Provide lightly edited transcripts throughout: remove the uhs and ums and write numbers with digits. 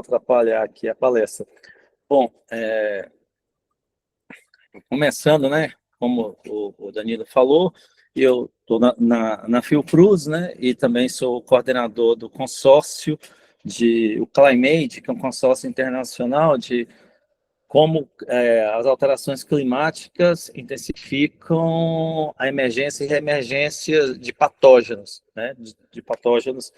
atrapalhar aqui a palestra. Bom, começando, né, como o Danilo falou, eu estou na Fiocruz, né, e também sou coordenador do consórcio o Climate, que é um consórcio internacional de como as alterações climáticas intensificam a emergência e reemergência de patógenos, né, de patógenos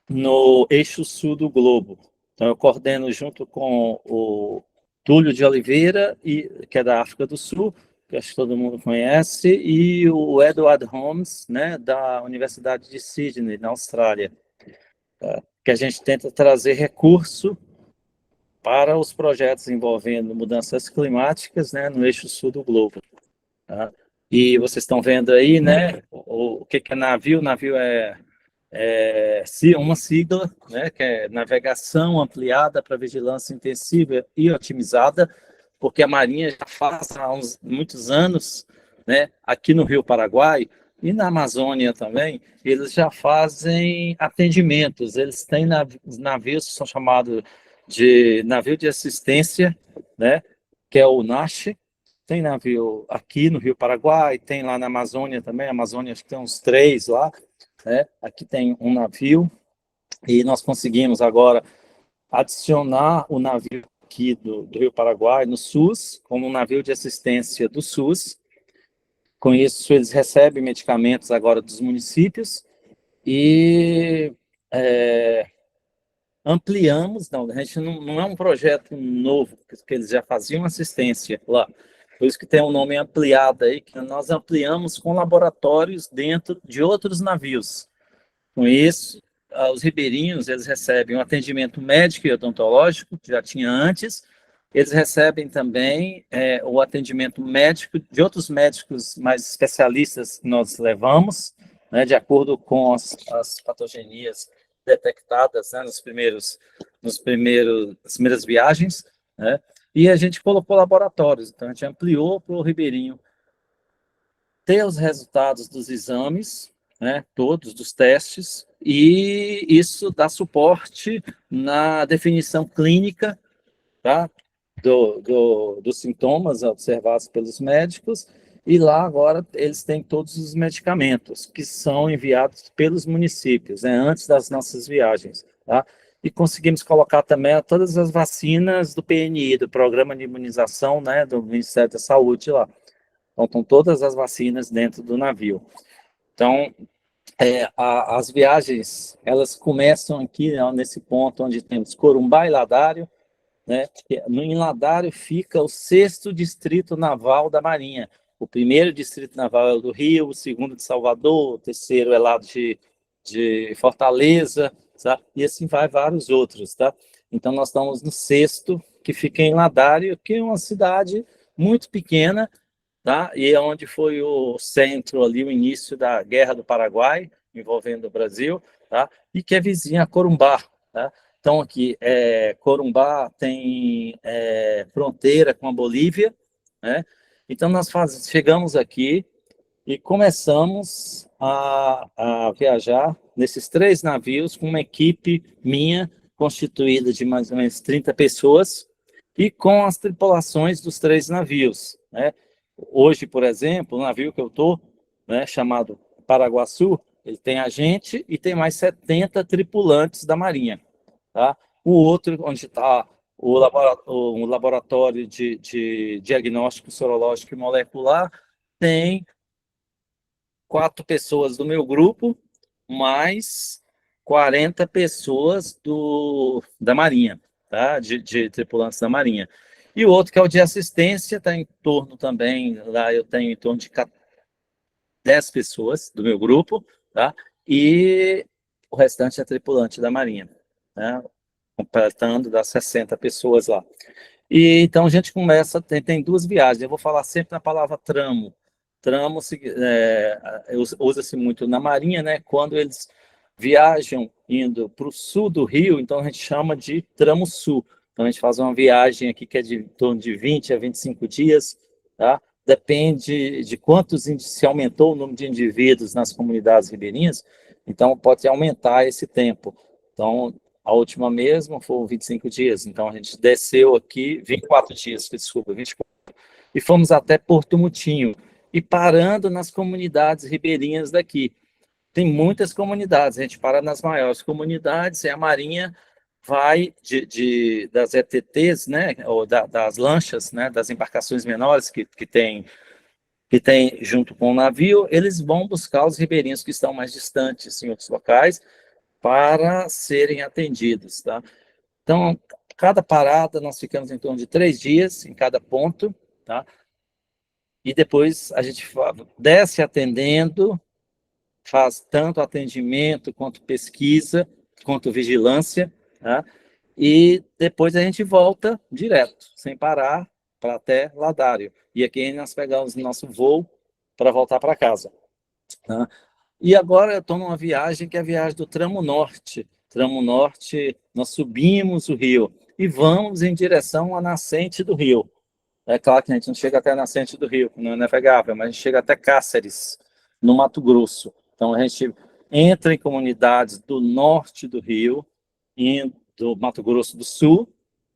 no eixo sul do globo. Então, eu coordeno junto com o Túlio de Oliveira, que é da África do Sul, que acho que todo mundo conhece, e o Edward Holmes, né, da Universidade de Sydney, na Austrália, que a gente tenta trazer recurso para os projetos envolvendo mudanças climáticas, né, no eixo sul do globo. Tá? E vocês estão vendo aí, né, o que é navio? Navio é uma sigla, né, que é navegação ampliada para vigilância intensiva e otimizada, porque a Marinha já faz há muitos anos, né, aqui no Rio Paraguai e na Amazônia também, eles já fazem atendimentos, eles têm navios que são chamados de navio de assistência, né, que é o NASH. Tem navio aqui no Rio Paraguai, tem lá na Amazônia também, a Amazônia acho que tem uns 3 lá, né? Aqui tem um navio e nós conseguimos agora adicionar o navio aqui do Rio Paraguai no SUS, como um navio de assistência do SUS. Com isso, eles recebem medicamentos agora dos municípios e ampliamos, não, a gente não é um projeto novo, que eles já faziam assistência lá, por isso que tem um nome ampliado aí, que nós ampliamos com laboratórios dentro de outros navios. Com isso, os ribeirinhos, eles recebem um atendimento médico e odontológico, que já tinha antes, eles recebem também o atendimento médico de outros médicos mais especialistas que nós levamos, né, de acordo com as patogenias detectadas, né, nas primeiras viagens, né, e a gente colocou laboratórios, então a gente ampliou para o ribeirinho ter os resultados dos exames, né, todos dos testes, e isso dá suporte na definição clínica, tá, dos sintomas observados pelos médicos, e lá agora eles têm todos os medicamentos que são enviados pelos municípios, né, antes das nossas viagens, tá? E conseguimos colocar também todas as vacinas do PNI, do Programa de Imunização, né, do Ministério da Saúde lá. Então, estão todas as vacinas dentro do navio. Então, as viagens, elas começam aqui, né, nesse ponto onde temos Corumbá e Ladário, né? Em Ladário fica o 6º Distrito Naval da Marinha. O primeiro Distrito Naval é o do Rio, o segundo de Salvador, o terceiro é lá de Fortaleza, tá? E assim vai vários outros, tá? Então, nós estamos no 6º, que fica em Ladário, que é uma cidade muito pequena, tá? E é onde foi o centro ali, o início da Guerra do Paraguai, envolvendo o Brasil, tá? E que é vizinha a Corumbá, tá? Então, aqui, Corumbá tem fronteira com a Bolívia, né? Então, nós chegamos aqui e começamos a viajar nesses 3 navios com uma equipe minha, constituída de mais ou menos 30 pessoas, e com as tripulações dos 3 navios, né? Hoje, por exemplo, o navio que eu estou, né, chamado Paraguaçu, ele tem a gente e tem mais 70 tripulantes da Marinha. Tá? O outro, onde está o laboratório de diagnóstico sorológico e molecular, tem 4 pessoas do meu grupo, mais 40 pessoas da Marinha, tá? De tripulantes da Marinha. E o outro, que é o de assistência, está em torno também, lá eu tenho em torno de 10 pessoas do meu grupo, tá? E o restante é tripulante da Marinha, né? Completando das 60 pessoas lá. E então a gente começa, tem 2 viagens, eu vou falar sempre na palavra tramo. Tramo usa-se muito na Marinha, né? Quando eles viajam indo para o sul do Rio, então a gente chama de tramo sul. Então a gente faz uma viagem aqui que é de em torno de 20 a 25 dias, tá? Depende de se aumentou o número de indivíduos nas comunidades ribeirinhas, então pode aumentar esse tempo. Então, A última mesmo foram 25 dias. Então, a gente desceu aqui, 24 dias, desculpa, 24, e fomos até Porto Mutinho, e parando nas comunidades ribeirinhas daqui. Tem muitas comunidades, a gente para nas maiores comunidades, e a Marinha vai das ETTs, né, ou das lanchas, né, das embarcações menores que tem junto com o navio, eles vão buscar os ribeirinhos que estão mais distantes em outros locais para serem atendidos, tá? Então, cada parada nós ficamos em torno de 3 dias em cada ponto, tá? E depois a gente desce atendendo, faz tanto atendimento quanto pesquisa, quanto vigilância, tá? E depois a gente volta direto, sem parar, para até Ladário. E aqui nós pegamos o nosso voo para voltar para casa. Tá? E agora eu estou numa viagem que é a viagem do Tramo Norte. Tramo Norte, nós subimos o rio e vamos em direção à nascente do rio. É claro que a gente não chega até a nascente do rio, não é navegável, mas a gente chega até Cáceres, no Mato Grosso. Então a gente entra em comunidades do norte do rio, do Mato Grosso do Sul,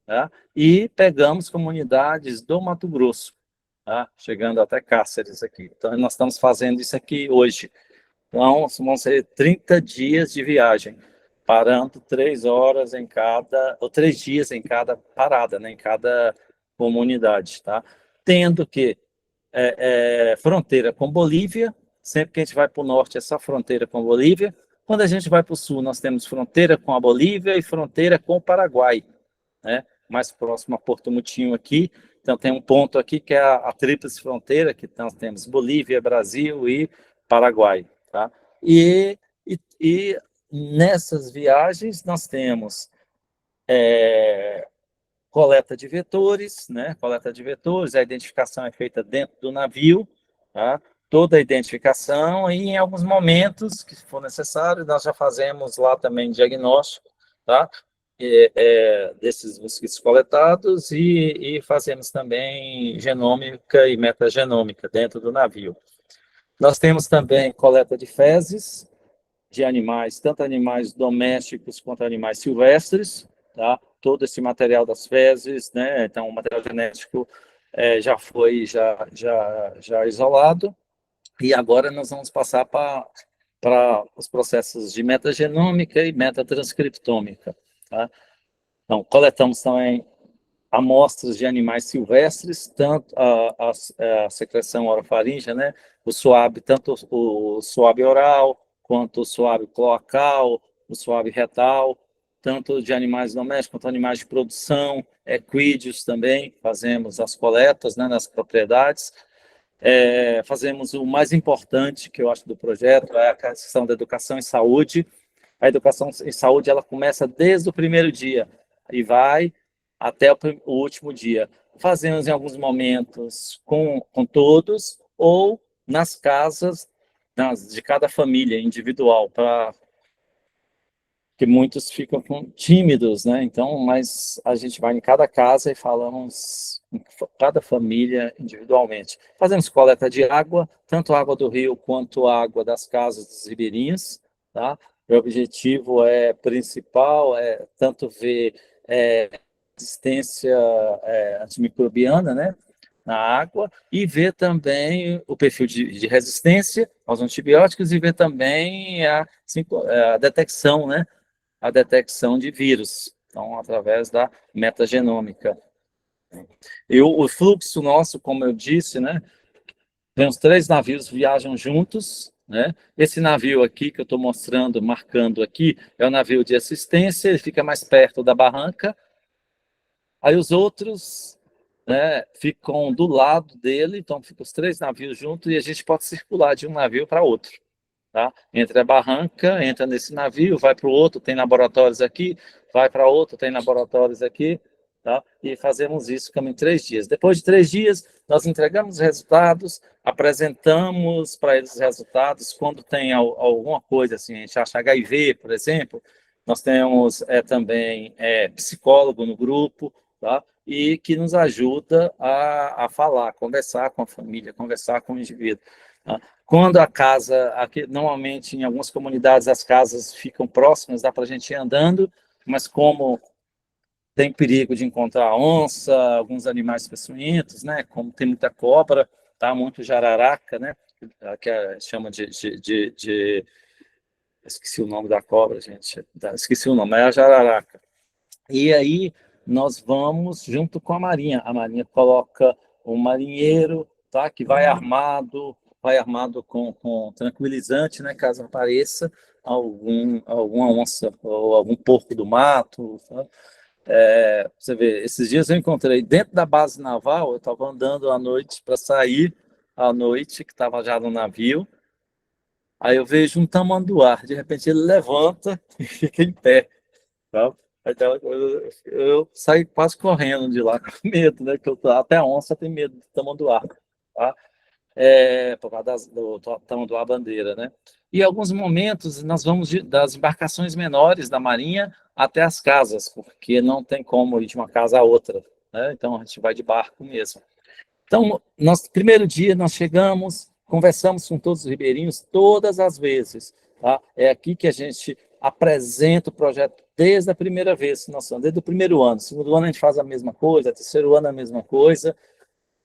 tá? E pegamos comunidades do Mato Grosso, tá? Chegando até Cáceres aqui. Então nós estamos fazendo isso aqui hoje. Então, vão ser 30 dias de viagem, parando 3 horas em cada, ou 3 dias em cada parada, né, em cada comunidade, tá? Tendo que fronteira com Bolívia, sempre que a gente vai para o norte, essa fronteira com Bolívia. Quando a gente vai para o sul, nós temos fronteira com a Bolívia e fronteira com o Paraguai, né? Mais próximo a Porto Mutinho aqui. Então, tem um ponto aqui que é a tríplice fronteira, que nós temos Bolívia, Brasil e Paraguai. Tá? E nessas viagens nós temos coleta de vetores, né? Coleta de vetores, a identificação é feita dentro do navio, tá? Toda a identificação, e em alguns momentos que for necessário, nós já fazemos lá também diagnóstico, tá? Desses mosquitos coletados, e fazemos também genômica e metagenômica dentro do navio. Nós temos também coleta de fezes de animais, tanto animais domésticos quanto animais silvestres, tá? Todo esse material das fezes, né? Então, o material genético já foi já isolado, e agora nós vamos passar para os processos de metagenômica e metatranscriptômica, tá? Então, coletamos também amostras de animais silvestres, tanto a secreção orofaríngea, né? O suave, tanto o suave oral, quanto o suave cloacal, o suave retal, tanto de animais domésticos quanto animais de produção, equídeos também, fazemos as coletas, né, nas propriedades. Fazemos o mais importante, que eu acho, do projeto, é a questão da educação em saúde. A educação em saúde, ela começa desde o primeiro dia e vai até o último dia. Fazemos em alguns momentos com todos, ou nas casas de cada família individual, que muitos ficam tímidos, né? Então, mas a gente vai em cada casa e falamos em cada família individualmente. Fazemos coleta de água, tanto água do rio quanto água das casas dos ribeirinhos, tá? O objetivo principal é tanto ver resistência antimicrobiana, né, na água, e ver também o perfil de resistência aos antibióticos, e ver também a detecção, né, a detecção de vírus, então, através da metagenômica. E o fluxo nosso, como eu disse, né, tem os 3 navios viajam juntos, né? Esse navio aqui que eu estou mostrando, marcando aqui, é o navio de assistência, ele fica mais perto da barranca. Aí os outros, né, ficam do lado dele, então ficam os 3 navios juntos, e a gente pode circular de um navio para outro. Tá? Entra a barranca, entra nesse navio, vai para o outro, tem laboratórios aqui, vai para outro, tem laboratórios aqui, tá? E fazemos isso em 3 dias. Depois de 3 dias, nós entregamos os resultados, apresentamos para eles os resultados. Quando tem alguma coisa assim, a gente acha HIV, por exemplo, nós temos também psicólogo no grupo, tá? E que nos ajuda a falar, conversar com a família, conversar com o indivíduo. Tá? Quando a casa, aqui, normalmente em algumas comunidades as casas ficam próximas, dá para a gente ir andando, mas como tem perigo de encontrar onça, alguns animais peçonhentos, né? Como tem muita cobra, tá? Muito jararaca, né? Que chama de... Esqueci o nome da cobra, gente. Esqueci o nome, é a jararaca. E aí nós vamos junto com a Marinha. A Marinha coloca um marinheiro, tá? Que vai armado com tranquilizante, né? Caso apareça alguma onça ou algum porco do mato, tá? Você vê, esses dias eu encontrei dentro da base naval, eu estava andando à noite para sair à noite, que estava já no navio, aí eu vejo um tamanduá, de repente ele levanta e fica em pé, tá? Aquela coisa, eu saí quase correndo de lá com medo, né? Que até a onça tem medo de tamanduá, tá? Por causa do tamanduá bandeira, né? E em alguns momentos nós vamos das embarcações menores da Marinha até as casas, porque não tem como ir de uma casa a outra, né? Então a gente vai de barco mesmo. Então, primeiro dia nós chegamos, conversamos com todos os ribeirinhos todas as vezes, tá? É aqui que a gente apresenta o projeto desde a primeira vez, desde o primeiro ano. Segundo ano a gente faz a mesma coisa, terceiro ano a mesma coisa,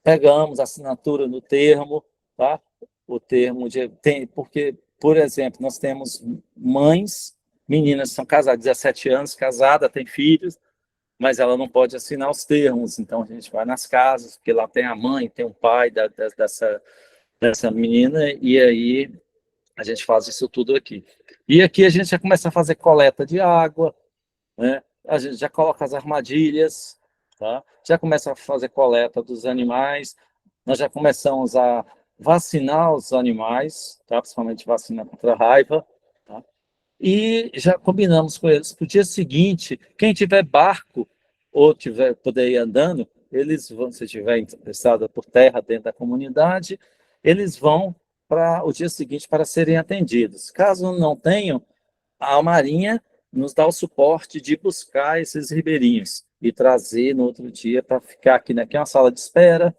pegamos a assinatura no termo, tá? O termo porque, por exemplo, nós temos mães, meninas que são casadas, 17 anos, casada, tem filhos, mas ela não pode assinar os termos, então a gente vai nas casas, porque lá tem a mãe, tem o pai dessa menina, e aí a gente faz isso tudo aqui. E aqui a gente já começa a fazer coleta de água, né? A gente já coloca as armadilhas, tá? Já começa a fazer coleta dos animais, nós já começamos a vacinar os animais, tá? Principalmente vacina contra a raiva, tá? E já combinamos com eles para o dia seguinte, quem tiver barco ou poder ir andando, eles vão, se tiver interessado por terra dentro da comunidade, eles vão para o dia seguinte para serem atendidos. Caso não tenham, a Marinha nos dá o suporte de buscar esses ribeirinhos e trazer no outro dia para ficar aqui, né? Aqui é uma sala de espera,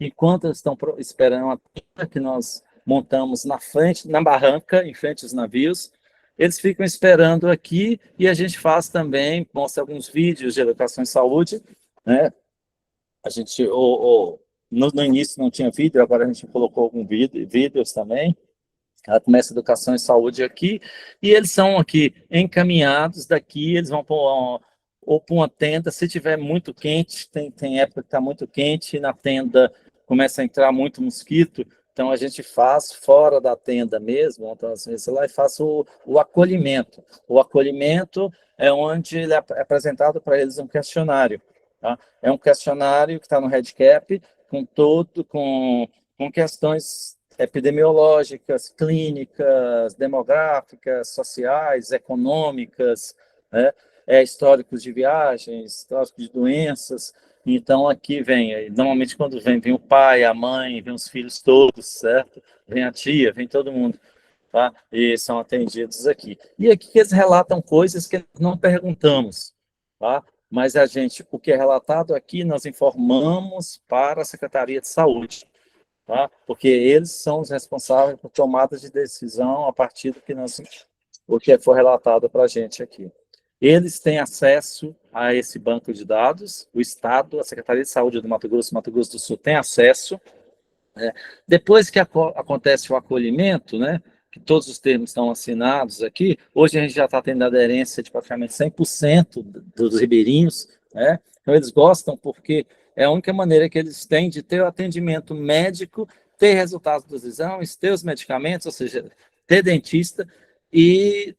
enquanto eles estão esperando a tenda que nós montamos na frente, na barranca, em frente aos navios, eles ficam esperando aqui e a gente faz também, mostra alguns vídeos de educação em saúde, né? A gente, no início não tinha vídeo, agora a gente colocou alguns vídeos também. Ela começa educação e saúde aqui, e eles são aqui encaminhados daqui, eles vão ou para uma tenda, se tiver muito quente, tem época que está muito quente, e na tenda começa a entrar muito mosquito, então a gente faz fora da tenda mesmo, então assim, lá e faz o acolhimento. O acolhimento é onde ele é apresentado para eles um questionário, tá? É um questionário que está no REDCap, com questões epidemiológicas, clínicas, demográficas, sociais, econômicas, né? Históricos de viagens, históricos de doenças. Então, aqui normalmente quando vem o pai, a mãe, vem os filhos todos, certo? Vem a tia, vem todo mundo, tá? E são atendidos aqui. E aqui eles relatam coisas que não perguntamos, tá? Mas o que é relatado aqui, nós informamos para a Secretaria de Saúde, tá? Porque eles são os responsáveis por tomada de decisão a partir o que for relatado para a gente aqui. Eles têm acesso a esse banco de dados, o Estado, a Secretaria de Saúde do Mato Grosso do Sul tem acesso, né? Depois que acontece o acolhimento, né, que todos os termos estão assinados aqui, hoje a gente já está tendo aderência de praticamente 100% dos ribeirinhos, né? Então eles gostam porque é a única maneira que eles têm de ter o atendimento médico, ter resultados dos exames, ter os medicamentos, ou seja, ter dentista e,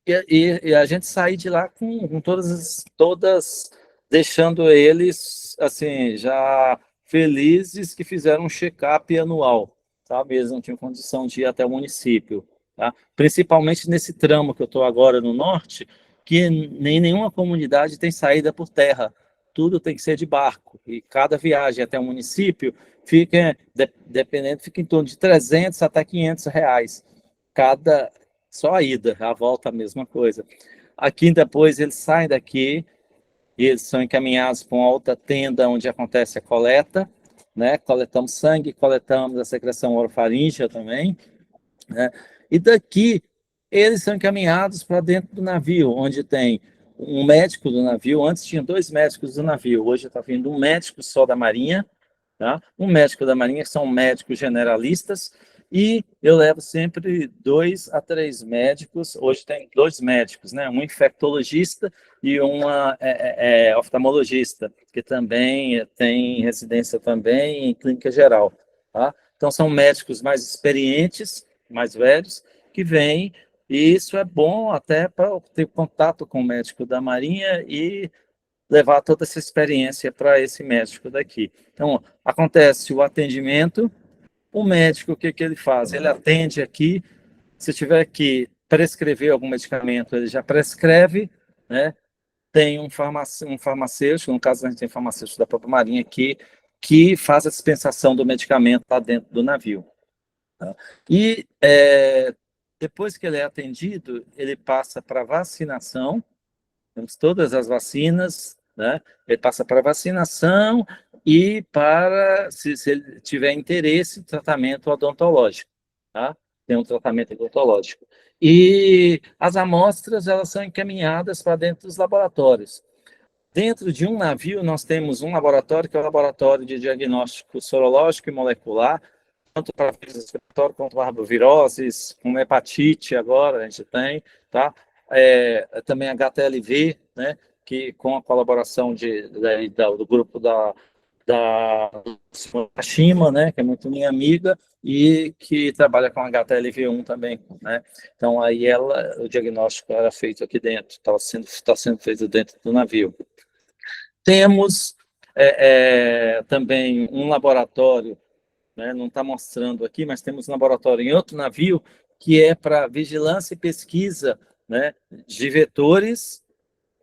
e a gente sair de lá com todas deixando eles assim já felizes que fizeram um check-up anual, sabe? Eles não tinham condição de ir até o município, tá? Principalmente nesse tramo que eu estou agora no norte, que nem nenhuma comunidade tem saída por terra, tudo tem que ser de barco, e cada viagem até o município dependendo, fica em torno de 300 até R$ 500, só a ida, a volta a mesma coisa. Aqui depois eles saem daqui, e eles são encaminhados para uma outra tenda onde acontece a coleta, né? Coletamos sangue, coletamos a secreção orofaríngea também, né? E daqui eles são encaminhados para dentro do navio, onde tem um médico do navio, antes tinha 2 médicos do navio, hoje está vindo um médico só da Marinha, tá? Um médico da Marinha, que são médicos generalistas, e eu levo sempre 2 a 3 médicos, hoje tem 2 médicos, né? Um infectologista e uma oftalmologista, que também tem residência também em clínica geral, tá? Então, são médicos mais experientes, mais velhos, que vêm, e isso é bom até para ter contato com o médico da Marinha e levar toda essa experiência para esse médico daqui. Então, acontece o atendimento, o médico, o que, que ele faz? Ele atende aqui, se tiver que prescrever algum medicamento, ele já prescreve, né? Tem um farmacêutico, no caso a gente tem farmacêutico da própria Marinha aqui, que faz a dispensação do medicamento lá dentro do navio. Tá? E depois que ele é atendido, ele passa para vacinação, temos todas as vacinas, né? Ele passa para vacinação e para, se ele tiver interesse, tratamento odontológico, tá? Tem um tratamento odontológico. E as amostras, elas são encaminhadas para dentro dos laboratórios. Dentro de um navio, nós temos um laboratório, que é o laboratório de diagnóstico sorológico e molecular, tanto para vírus respiratório quanto para arboviroses, com hepatite agora a gente tem, tá? Também HTLV, né? Que com a colaboração do grupo da Shima, né? Que é muito minha amiga e que trabalha com HTLV1 também, né? Então aí o diagnóstico era feito aqui dentro, está sendo feito dentro do navio. Temos também um laboratório, né, não está mostrando aqui, mas temos um laboratório em outro navio que é para vigilância e pesquisa, né, de vetores.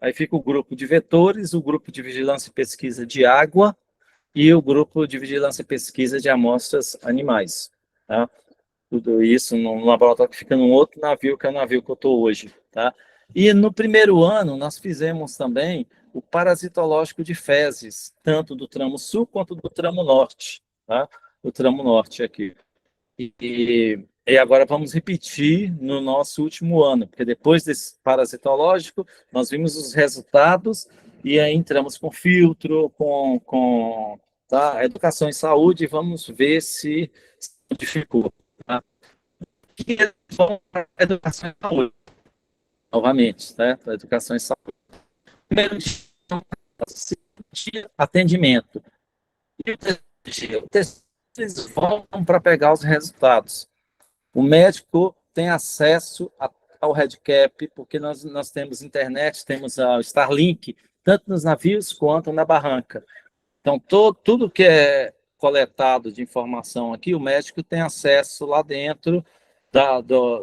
Aí fica o grupo de vetores, o grupo de vigilância e pesquisa de água e o grupo de vigilância e pesquisa de amostras animais. Tá? Tudo isso num laboratório que fica num outro navio, que é o navio que eu estou hoje. Tá? E no primeiro ano, nós fizemos também o parasitológico de fezes, tanto do tramo sul quanto do tramo norte. Tá? O tramo norte aqui. E agora vamos repetir no nosso último ano, porque depois desse parasitológico, nós vimos os resultados e aí entramos com filtro, com tá, educação e saúde, e vamos ver se modificou. Tá? Que é bom para educação e saúde, novamente, tá? Para educação e saúde. Primeiro dia, atendimento. E o terceiro dia, eles voltam para pegar os resultados. O médico tem acesso ao RedCap, porque nós temos internet, temos o Starlink, tanto nos navios quanto na barranca. Então, tudo que é coletado de informação aqui, o médico tem acesso lá dentro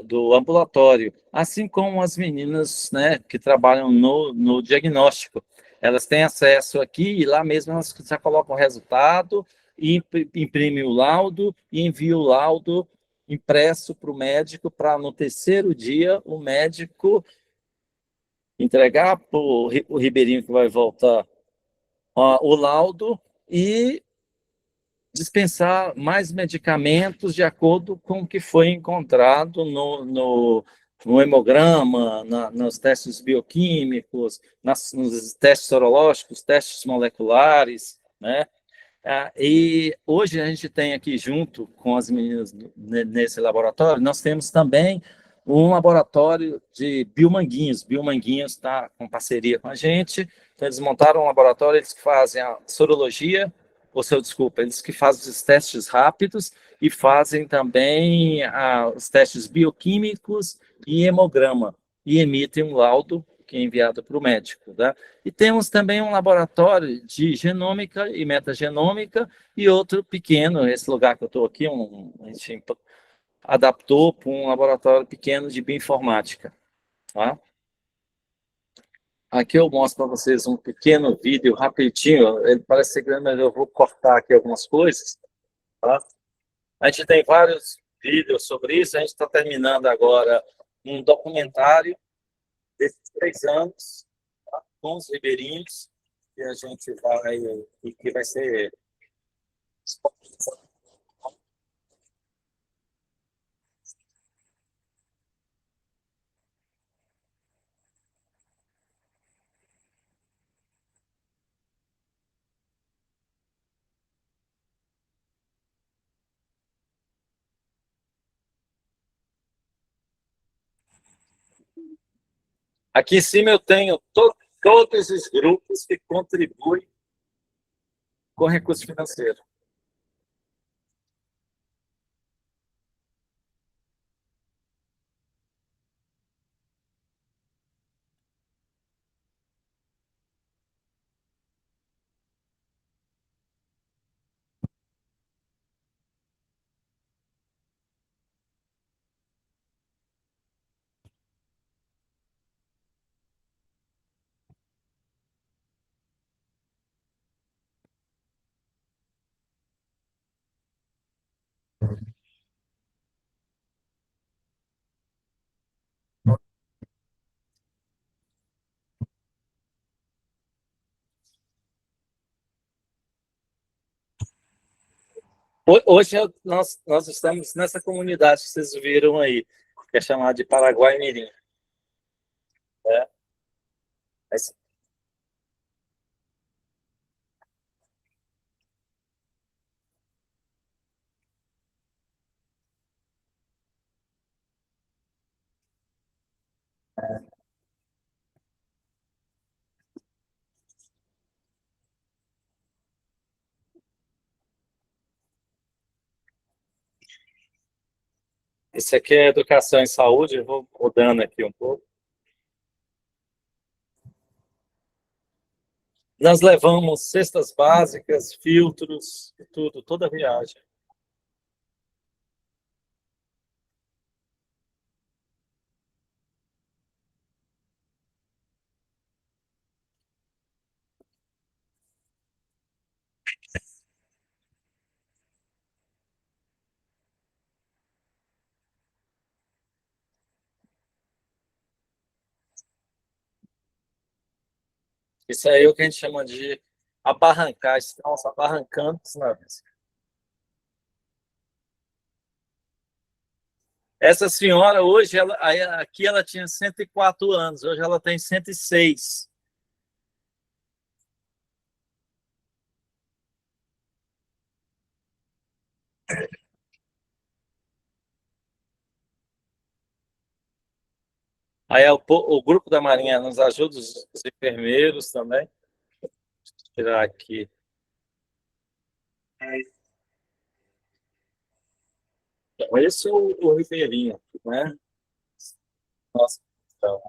do ambulatório, assim como as meninas, né, que trabalham no diagnóstico. Elas têm acesso aqui e lá mesmo elas já colocam o resultado, e imprimem o laudo e enviam o laudo impresso para o médico, para no terceiro dia o médico entregar para o Ribeirinho que vai voltar o laudo e dispensar mais medicamentos de acordo com o que foi encontrado no hemograma, nos testes bioquímicos, nos testes sorológicos, testes moleculares, né? E hoje a gente tem aqui, junto com as meninas nesse laboratório, nós temos também um laboratório de biomanguinhos. Biomanguinhos está com parceria com a gente. Então, eles montaram um laboratório, eles que fazem a sorologia, desculpa, eles que fazem os testes rápidos e fazem também os testes bioquímicos e hemograma, e emitem um laudo que é enviado para o médico, tá? E temos também um laboratório de genômica e metagenômica e outro pequeno, esse lugar que eu estou aqui, a gente adaptou para um laboratório pequeno de bioinformática. Tá? Aqui eu mostro para vocês um pequeno vídeo rapidinho, ele parece ser grande, mas eu vou cortar aqui algumas coisas. Tá? A gente tem vários vídeos sobre isso, a gente está terminando agora um documentário desses 3 anos, tá? Com os ribeirinhos, que a gente vai, e que vai ser Aqui em cima eu tenho todos os grupos que contribuem com recurso financeiro. Hoje nós estamos nessa comunidade que vocês viram aí, que é chamada de Paraguai Mirim. Né? Esse aqui é educação em saúde, eu vou mudando aqui um pouco. Nós levamos cestas básicas, filtros, tudo, toda a viagem. Isso aí é o que a gente chama de abarrancar, estamos abarrancando os navios. Essa senhora, hoje, aqui ela tinha 104 anos, hoje ela tem 106. Aí o grupo da Marinha nos ajuda, os enfermeiros também. Vou tirar aqui. Então, esse é o Ribeirinho, né? Nossa, então,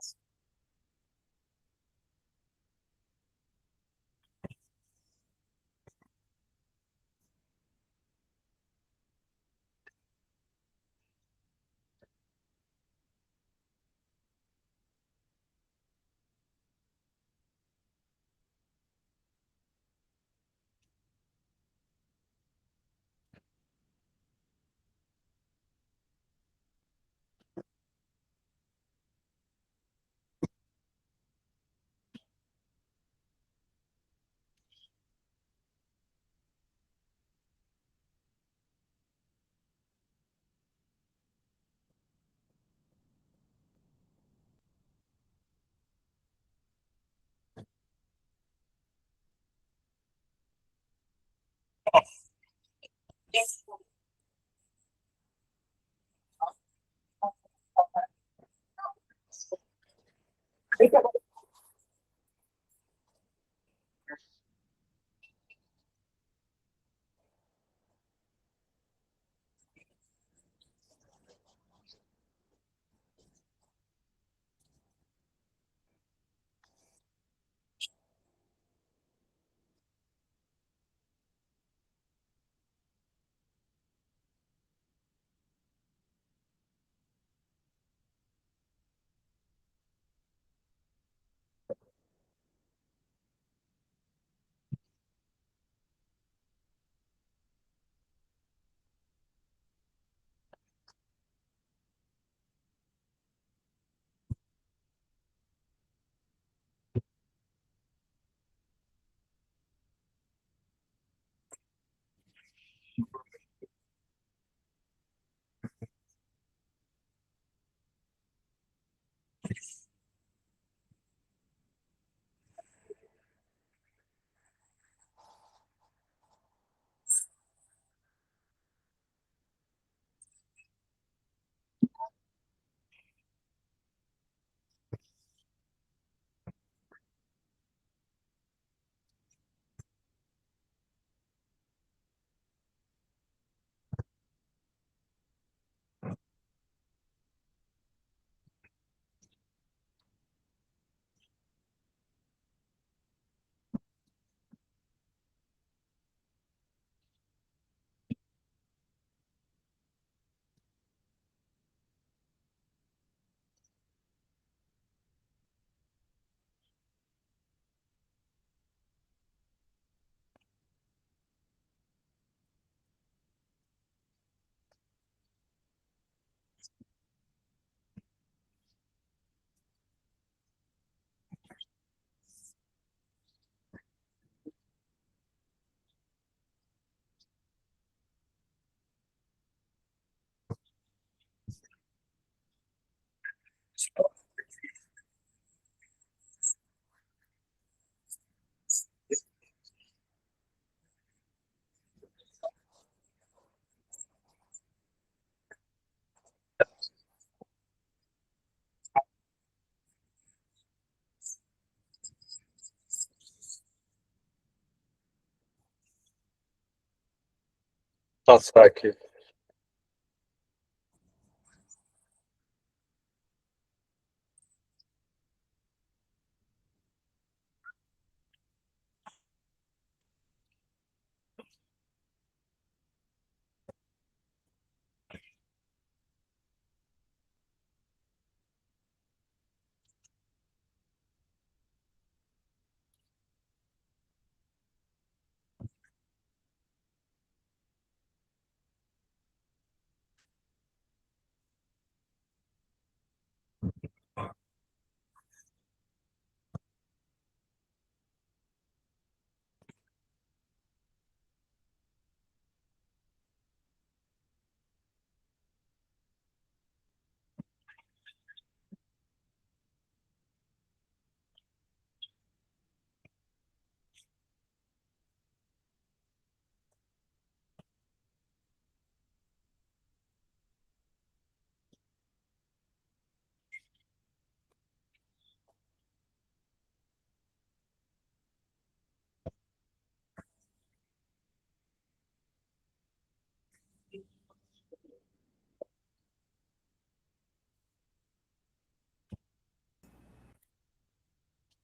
passar aqui.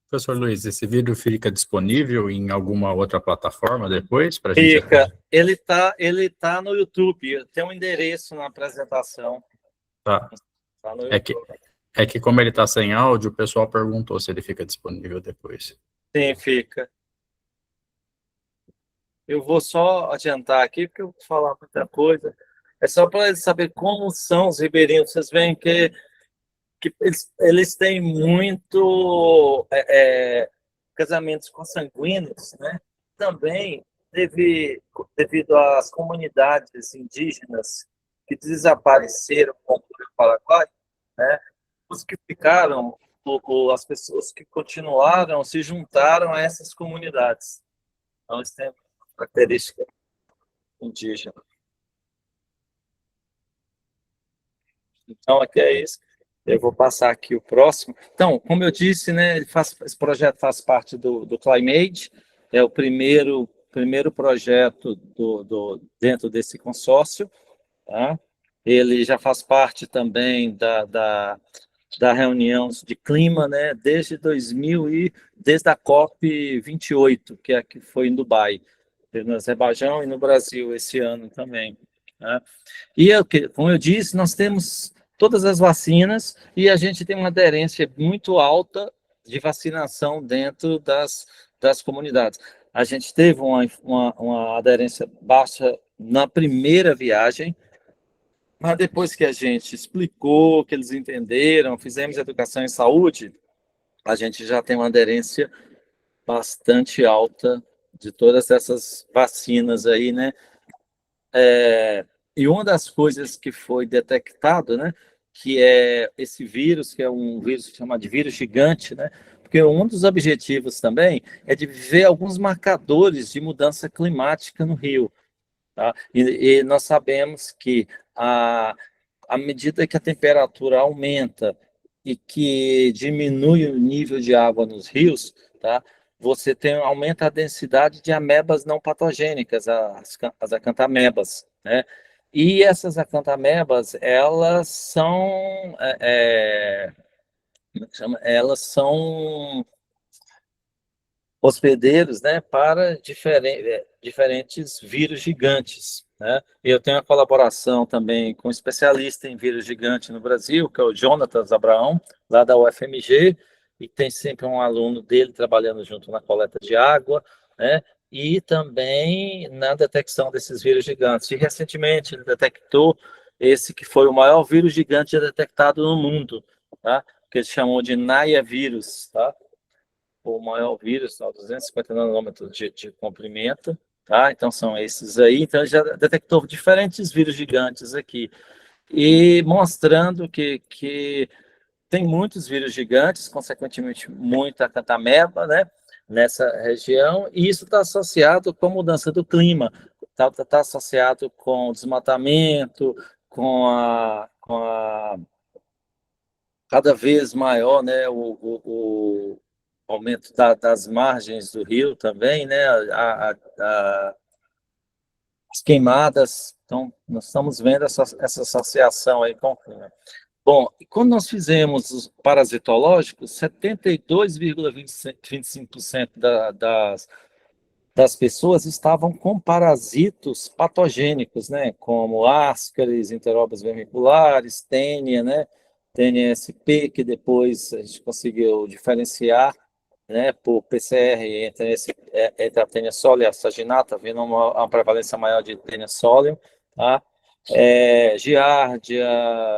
Professor Luiz, esse vídeo fica disponível em alguma outra plataforma depois para a gente? Fica. Ele tá no YouTube. Tem um endereço na apresentação. Tá. Tá no É que, YouTube. é que como ele está sem áudio, o pessoal perguntou se ele fica disponível depois. Sim, fica. Eu vou só adiantar aqui, porque eu vou falar muita coisa. É só para eles saberem como são os ribeirinhos. Vocês veem que eles têm muito casamentos consanguíneos, né? Também devido às comunidades indígenas que desapareceram com o Paraguai, né? Os que ficaram, as pessoas que continuaram, se juntaram a essas comunidades. Então, eles têm característica indígena. Então, aqui é isso. Eu vou passar aqui o próximo. Então, como eu disse, né, esse projeto faz parte do Climate, é o primeiro projeto dentro desse consórcio. Tá? Ele já faz parte também da reunião de clima, né, desde a COP 28, que é a que foi em Dubai, no Azerbaijão e no Brasil esse ano também. Né? E, como eu disse, nós temos todas as vacinas e a gente tem uma aderência muito alta de vacinação dentro das comunidades. A gente teve uma aderência baixa na primeira viagem, mas depois que a gente explicou, que eles entenderam, fizemos educação em saúde, a gente já tem uma aderência bastante alta de todas essas vacinas aí, né? E uma das coisas que foi detectado, né, que é esse vírus, que é um vírus chamado de vírus gigante, né, porque um dos objetivos também é de ver alguns marcadores de mudança climática no Rio. Tá? E nós sabemos que à medida que a temperatura aumenta e que diminui o nível de água nos rios, tá? Você aumenta a densidade de amebas não patogênicas, as acantamebas, né? E essas acantamebas, elas são, como é que chama? Elas são hospedeiros, né, para diferentes vírus gigantes, né? Eu tenho uma colaboração também com um especialista em vírus gigante no Brasil, que é o Jonatas Abraão, lá da UFMG, e tem sempre um aluno dele trabalhando junto na coleta de água, né? E também na detecção desses vírus gigantes. E recentemente ele detectou esse que foi o maior vírus gigante já detectado no mundo, tá? Que eles chamam de Naya vírus, tá? O maior vírus, 250 nanômetros de comprimento, tá? Então são esses aí. Então já detectou diferentes vírus gigantes aqui e mostrando que tem muitos vírus gigantes, consequentemente muita catameba, né? Nessa região, e isso está associado com a mudança do clima, tá associado com o desmatamento, com a cada vez maior, né, o aumento das margens do rio também, né, a as queimadas. Então, nós estamos vendo essa associação aí com o clima. Bom, e quando nós fizemos os parasitológicos, 72,25% das pessoas estavam com parasitos patogênicos, né, como ascaris, enterobas vermiculares, tênia, né, tênia SP, que depois a gente conseguiu diferenciar, né, por PCR entre a tênia sólea e a saginata, vendo uma prevalência maior de tênia sólea, tá? Giardia,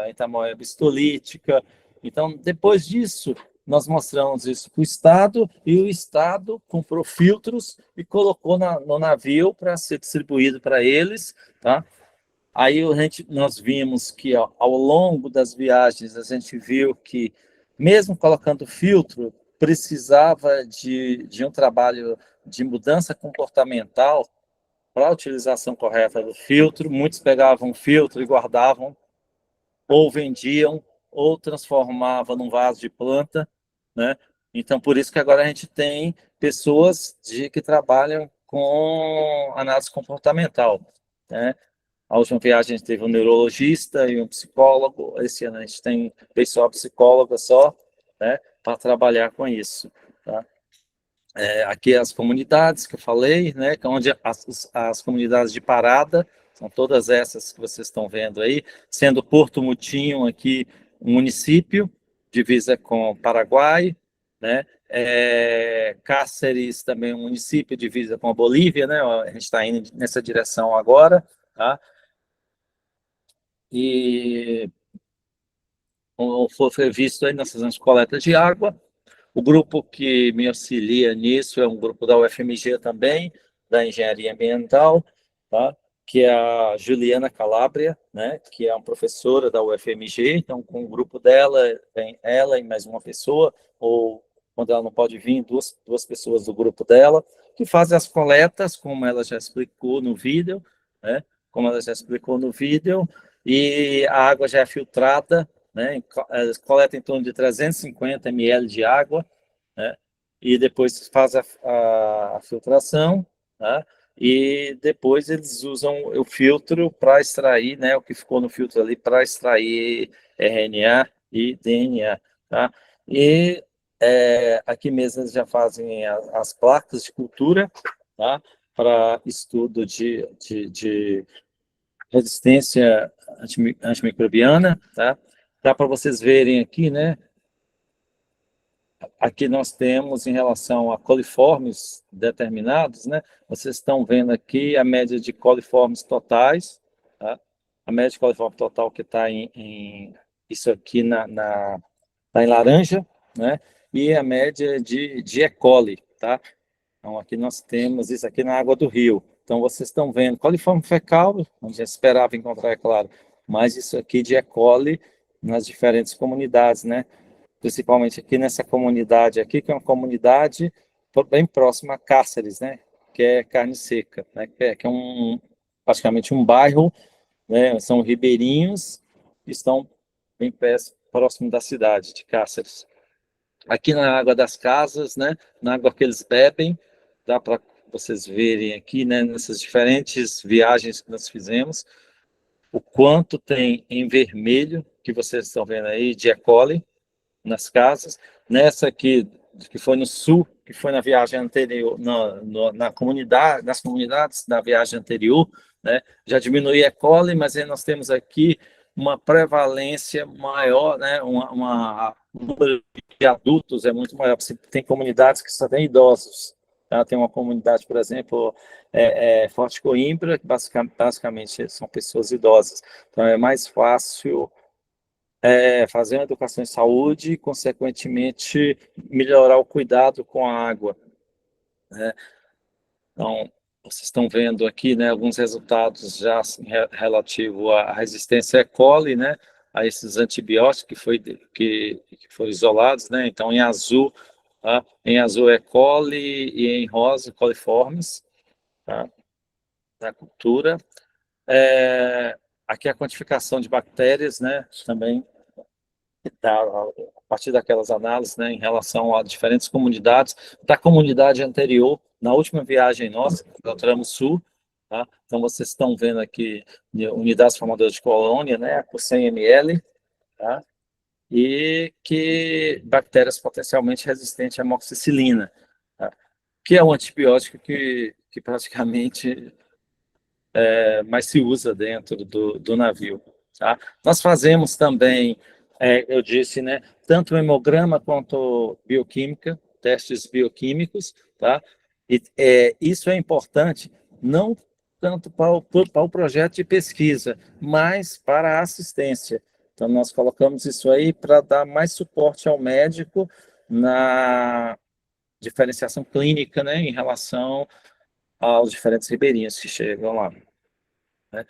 entamoeba histolítica. Então, depois disso, nós mostramos isso para o Estado, e o Estado comprou filtros e colocou no navio para ser distribuído para eles, tá? Aí nós vimos que ao longo das viagens, a gente viu que, mesmo colocando filtro, precisava de um trabalho de mudança comportamental para a utilização correta do filtro. Muitos pegavam o filtro e guardavam, ou vendiam, ou transformavam num vaso de planta, né? Então, por isso que agora a gente tem pessoas que trabalham com análise comportamental, né? A última viagem a gente teve um neurologista e um psicólogo. Esse ano a gente tem pessoal psicóloga só, né, para trabalhar com isso, tá? Aqui as comunidades que eu falei, né, que é onde as comunidades de parada, são todas essas que vocês estão vendo aí, sendo Porto Mutinho aqui um município, divisa com Paraguai, né, Cáceres também um município, divisa com a Bolívia, né, a gente está indo nessa direção agora, tá? E como foi visto aí nessas fazendo coleta de água. O grupo que me auxilia nisso é um grupo da UFMG também, da Engenharia Ambiental, tá? Que é a Juliana Calabria, né? Que é uma professora da UFMG. Então, com o grupo dela, vem ela e mais uma pessoa, ou quando ela não pode vir, duas pessoas do grupo dela, que fazem as coletas, como ela já explicou no vídeo, né? Como ela já explicou no vídeo, e a água já é filtrada, né? Coleta em torno de 350 ml de água, né? E depois faz a filtração, tá? E depois eles usam o filtro para extrair, né, o que ficou no filtro ali, para extrair RNA e DNA, tá? E aqui mesmo eles já fazem as placas de cultura, tá? Para estudo de resistência antimicrobiana, tá? Dá para vocês verem aqui, né? Aqui nós temos, em relação a coliformes determinados, né? Vocês estão vendo aqui a média de coliformes totais, tá? A média de coliforme total que está isso aqui tá em laranja, né? E a média de E. coli, tá? Então, aqui nós temos isso aqui na água do rio. Então, vocês estão vendo coliforme fecal, onde já esperava encontrar, é claro, mas isso aqui de E. coli nas diferentes comunidades, né? Principalmente aqui nessa comunidade aqui, que é uma comunidade bem próxima a Cáceres, né? Que é carne seca, né? Que é praticamente um bairro, né? São ribeirinhos que estão bem próximo da cidade de Cáceres. Aqui na água das casas, né? Na água que eles bebem, dá para vocês verem aqui, né? Nessas diferentes viagens que nós fizemos, o quanto tem em vermelho, que vocês estão vendo aí, de E. coli, nas casas. Nessa aqui, que foi no sul, que foi na viagem anterior, na comunidade, nas comunidades da viagem anterior, né? Já diminui E. coli, mas aí nós temos aqui uma prevalência maior, né? O número de adultos é muito maior. Tem comunidades que só têm idosos. Tá? Tem uma comunidade, por exemplo, Forte Coimbra, que basicamente são pessoas idosas. Então é mais fácil fazer uma educação em saúde e, consequentemente, melhorar o cuidado com a água, né? Então, vocês estão vendo aqui, né, alguns resultados já assim, relativo à resistência E. coli, né, a esses antibióticos que foram isolados, né? Então, em azul, tá? Em azul E. coli e em rosa coliformes, tá? Na cultura. Aqui a quantificação de bactérias, né, também a partir daquelas análises, né, em relação a diferentes comunidades, da comunidade anterior, na última viagem nossa, Beltramo Sul, tá? Então, vocês estão vendo aqui unidades formadoras de colônia, né, por 100 ml, tá? E que bactérias potencialmente resistentes à amoxicilina, tá? Que é um antibiótico que praticamente mais se usa dentro do navio. Tá? Nós fazemos também, eu disse, né, tanto hemograma quanto bioquímica, testes bioquímicos, tá? E isso é importante, não tanto para o projeto de pesquisa, mas para a assistência. Então, nós colocamos isso aí para dar mais suporte ao médico na diferenciação clínica, né, em relação aos diferentes ribeirinhos que chegam lá. Né?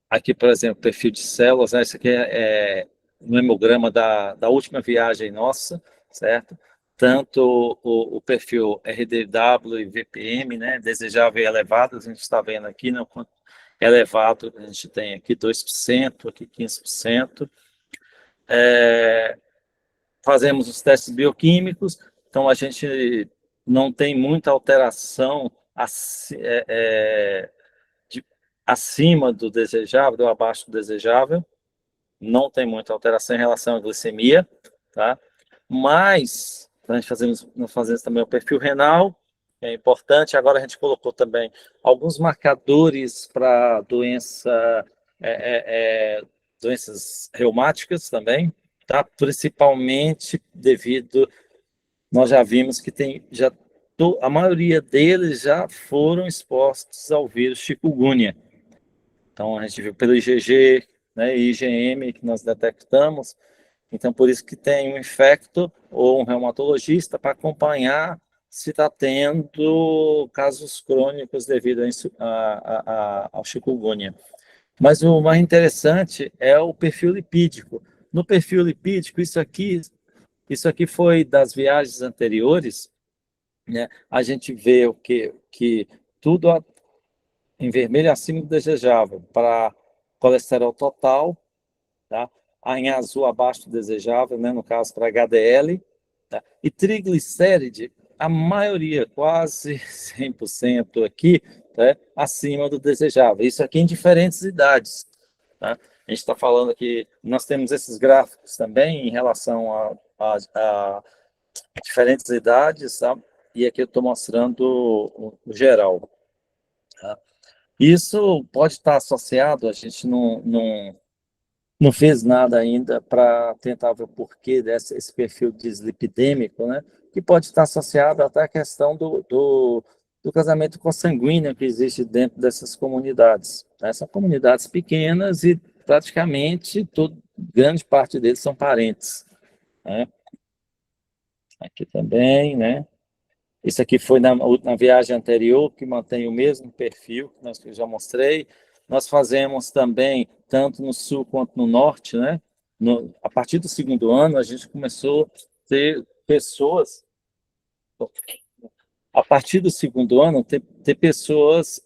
Aqui, por exemplo, perfil de células, né? Isso aqui é um hemograma da última viagem nossa, certo? Tanto o perfil RDW e VPM, né? Desejável e elevado, a gente está vendo aqui, né? Quanto elevado, a gente tem aqui 2%, aqui 15%. Fazemos os testes bioquímicos, então a gente não tem muita alteração acima do desejável ou abaixo do desejável, não tem muita alteração em relação à glicemia, tá? Mas nós fazemos também o perfil renal, que é importante. Agora a gente colocou também alguns marcadores para doenças reumáticas também, tá? Principalmente devido, nós já vimos que a maioria deles já foram expostos ao vírus chikungunya. Então, a gente viu pelo IgG, né, e IgM que nós detectamos. Então, por isso que tem um infecto ou um reumatologista para acompanhar se está tendo casos crônicos devido ao chikungunya. Mas o mais interessante é o perfil lipídico. No perfil lipídico, isso aqui foi das viagens anteriores, né? A gente vê que tudo em vermelho acima do desejável para colesterol total, tá? Em azul abaixo do desejável, né? No caso para HDL, tá? E triglicéride, a maioria, quase 100% aqui, tá? Acima do desejável. Isso aqui em diferentes idades, tá? A gente está falando aqui, nós temos esses gráficos também em relação a diferentes idades, tá? E aqui eu estou mostrando o geral. Tá? Isso pode estar associado, a gente não fez nada ainda para tentar ver o porquê desse perfil dislipidêmico, né? Que pode estar associado até à questão do casamento consanguíneo que existe dentro dessas comunidades. Né? São comunidades pequenas e praticamente grande parte deles são parentes. Né? Aqui também, né? Isso aqui foi na viagem anterior, que mantém o mesmo perfil que eu já mostrei. Nós fazemos também, tanto no sul quanto no norte, né? A partir do segundo ano, a gente começou a ter pessoas. A partir do segundo ano, ter pessoas,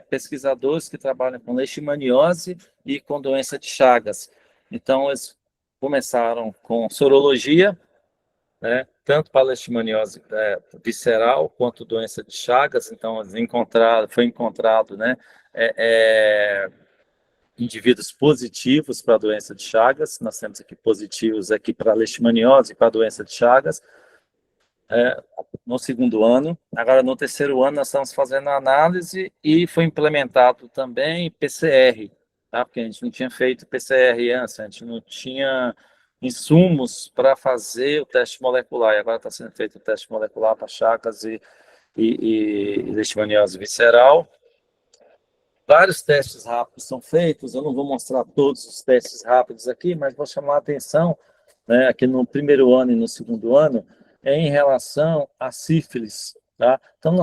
pesquisadores que trabalham com leishmaniose e com doença de Chagas. Então, eles começaram com sorologia, né, tanto para leishmaniose visceral quanto doença de Chagas. Então, foi encontrado, né, indivíduos positivos para a doença de Chagas. Nós temos aqui positivos aqui para leishmaniose e para a doença de Chagas. No segundo ano. Agora, no terceiro ano, nós estamos fazendo a análise e foi implementado também PCR, tá? Porque a gente não tinha feito PCR antes, a gente não tinha insumos para fazer o teste molecular, e agora está sendo feito o teste molecular para Chagas e leishmaniose visceral. Vários testes rápidos são feitos, eu não vou mostrar todos os testes rápidos aqui, mas vou chamar a atenção, né, aqui no primeiro ano e no segundo ano, em relação à sífilis. Tá? Então,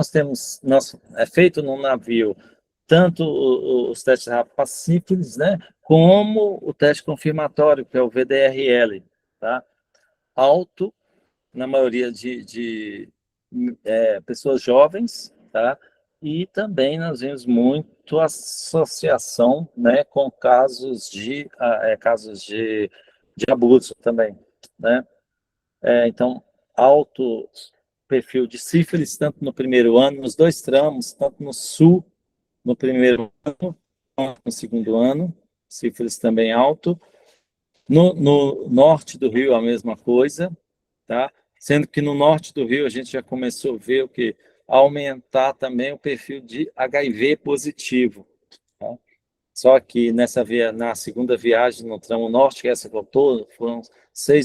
é feito no navio tanto os testes rápidos para sífilis, né, como o teste confirmatório, que é o VDRL. Tá? Alto, na maioria de pessoas jovens, tá? E também nós vemos muito associação, né, com casos de abuso também, né? Então, alto perfil de sífilis, tanto no primeiro ano, nos 2 tramos, tanto no sul, no primeiro ano, quanto no segundo ano, sífilis também alto. No norte do Rio, a mesma coisa, tá? Sendo que no norte do Rio a gente já começou a ver o que? Aumentar também o perfil de HIV positivo, tá? Só que na segunda viagem no tramo norte, que essa voltou, foram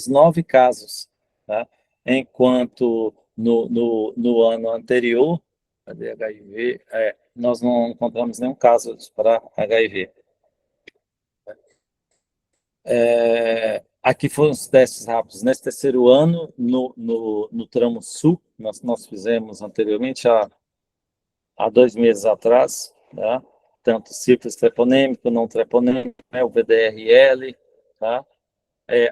9 casos, tá? Enquanto no ano anterior, cadê HIV? Nós não encontramos nenhum caso para HIV. Aqui foram os testes rápidos. Nesse terceiro ano, no tramo sul, nós fizemos anteriormente, há 2 meses atrás, tá? Tanto sífilis treponêmico, não treponêmico, né? O VDRL, tá?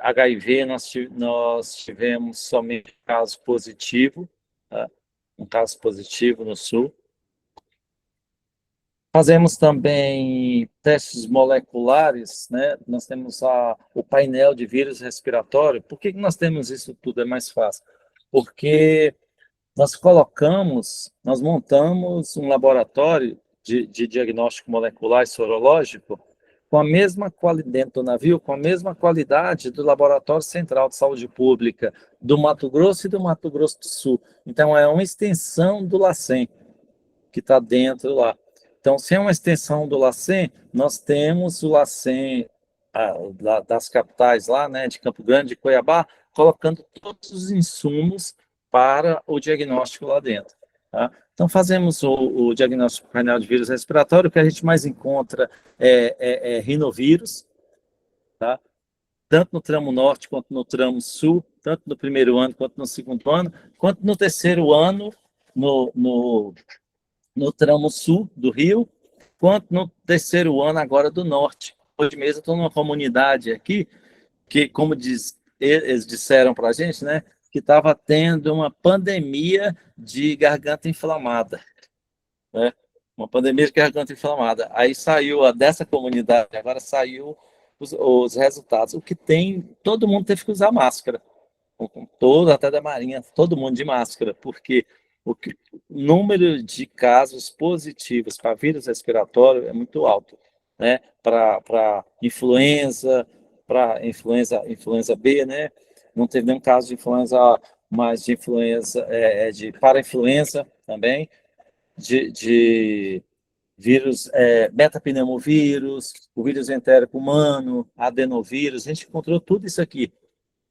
HIV, nós tivemos somente caso positivo, tá? Um caso positivo no sul. Fazemos também testes moleculares, né? Nós temos o painel de vírus respiratório. Por que nós temos isso tudo? É mais fácil. Porque nós montamos um laboratório de diagnóstico molecular e sorológico com a mesma qualidade dentro do navio, com a mesma qualidade do Laboratório Central de Saúde Pública do Mato Grosso e do Mato Grosso do Sul. Então, é uma extensão do LACEN que está dentro lá. Então, se é uma extensão do LACEN, nós temos o LACEN das capitais lá, né, de Campo Grande, de Cuiabá, colocando todos os insumos para o diagnóstico lá dentro. Tá? Então, fazemos o diagnóstico painel de vírus respiratório, o que a gente mais encontra é rinovírus, tá? Tanto no tramo norte quanto no tramo sul, tanto no primeiro ano quanto no segundo ano, quanto no terceiro ano, no tramo sul do Rio, quanto no terceiro ano agora do norte. Hoje mesmo estou numa comunidade aqui, que, como eles disseram para a gente, né, que estava tendo uma pandemia de garganta inflamada, né? Uma pandemia de garganta inflamada. Aí saiu dessa comunidade, agora saiu os resultados. O que tem, todo mundo teve que usar máscara, até da Marinha, todo mundo de máscara, porque o número de casos positivos para vírus respiratório é muito alto, né? Para influenza B, né? Não teve nenhum caso de influenza A, mas de influenza, de parainfluenza também, de vírus, metapneumovírus, o vírus entérico humano, adenovírus, a gente encontrou tudo isso aqui,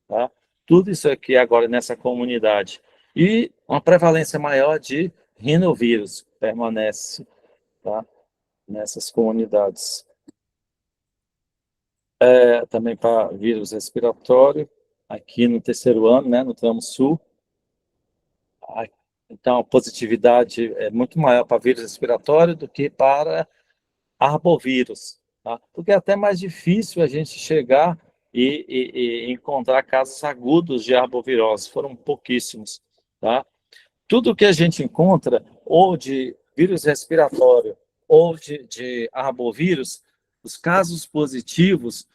tá? Tudo isso aqui agora nessa comunidade. E uma prevalência maior de rinovírus permanece, tá? Nessas comunidades. Também para vírus respiratório, aqui no terceiro ano, né, no tramo sul. Então, a positividade é muito maior para vírus respiratório do que para arbovírus, tá? Porque é até mais difícil a gente chegar e encontrar casos agudos de arbovirose, foram pouquíssimos, tá? Tudo que a gente encontra, ou de vírus respiratório, ou de arbovírus, os casos positivos,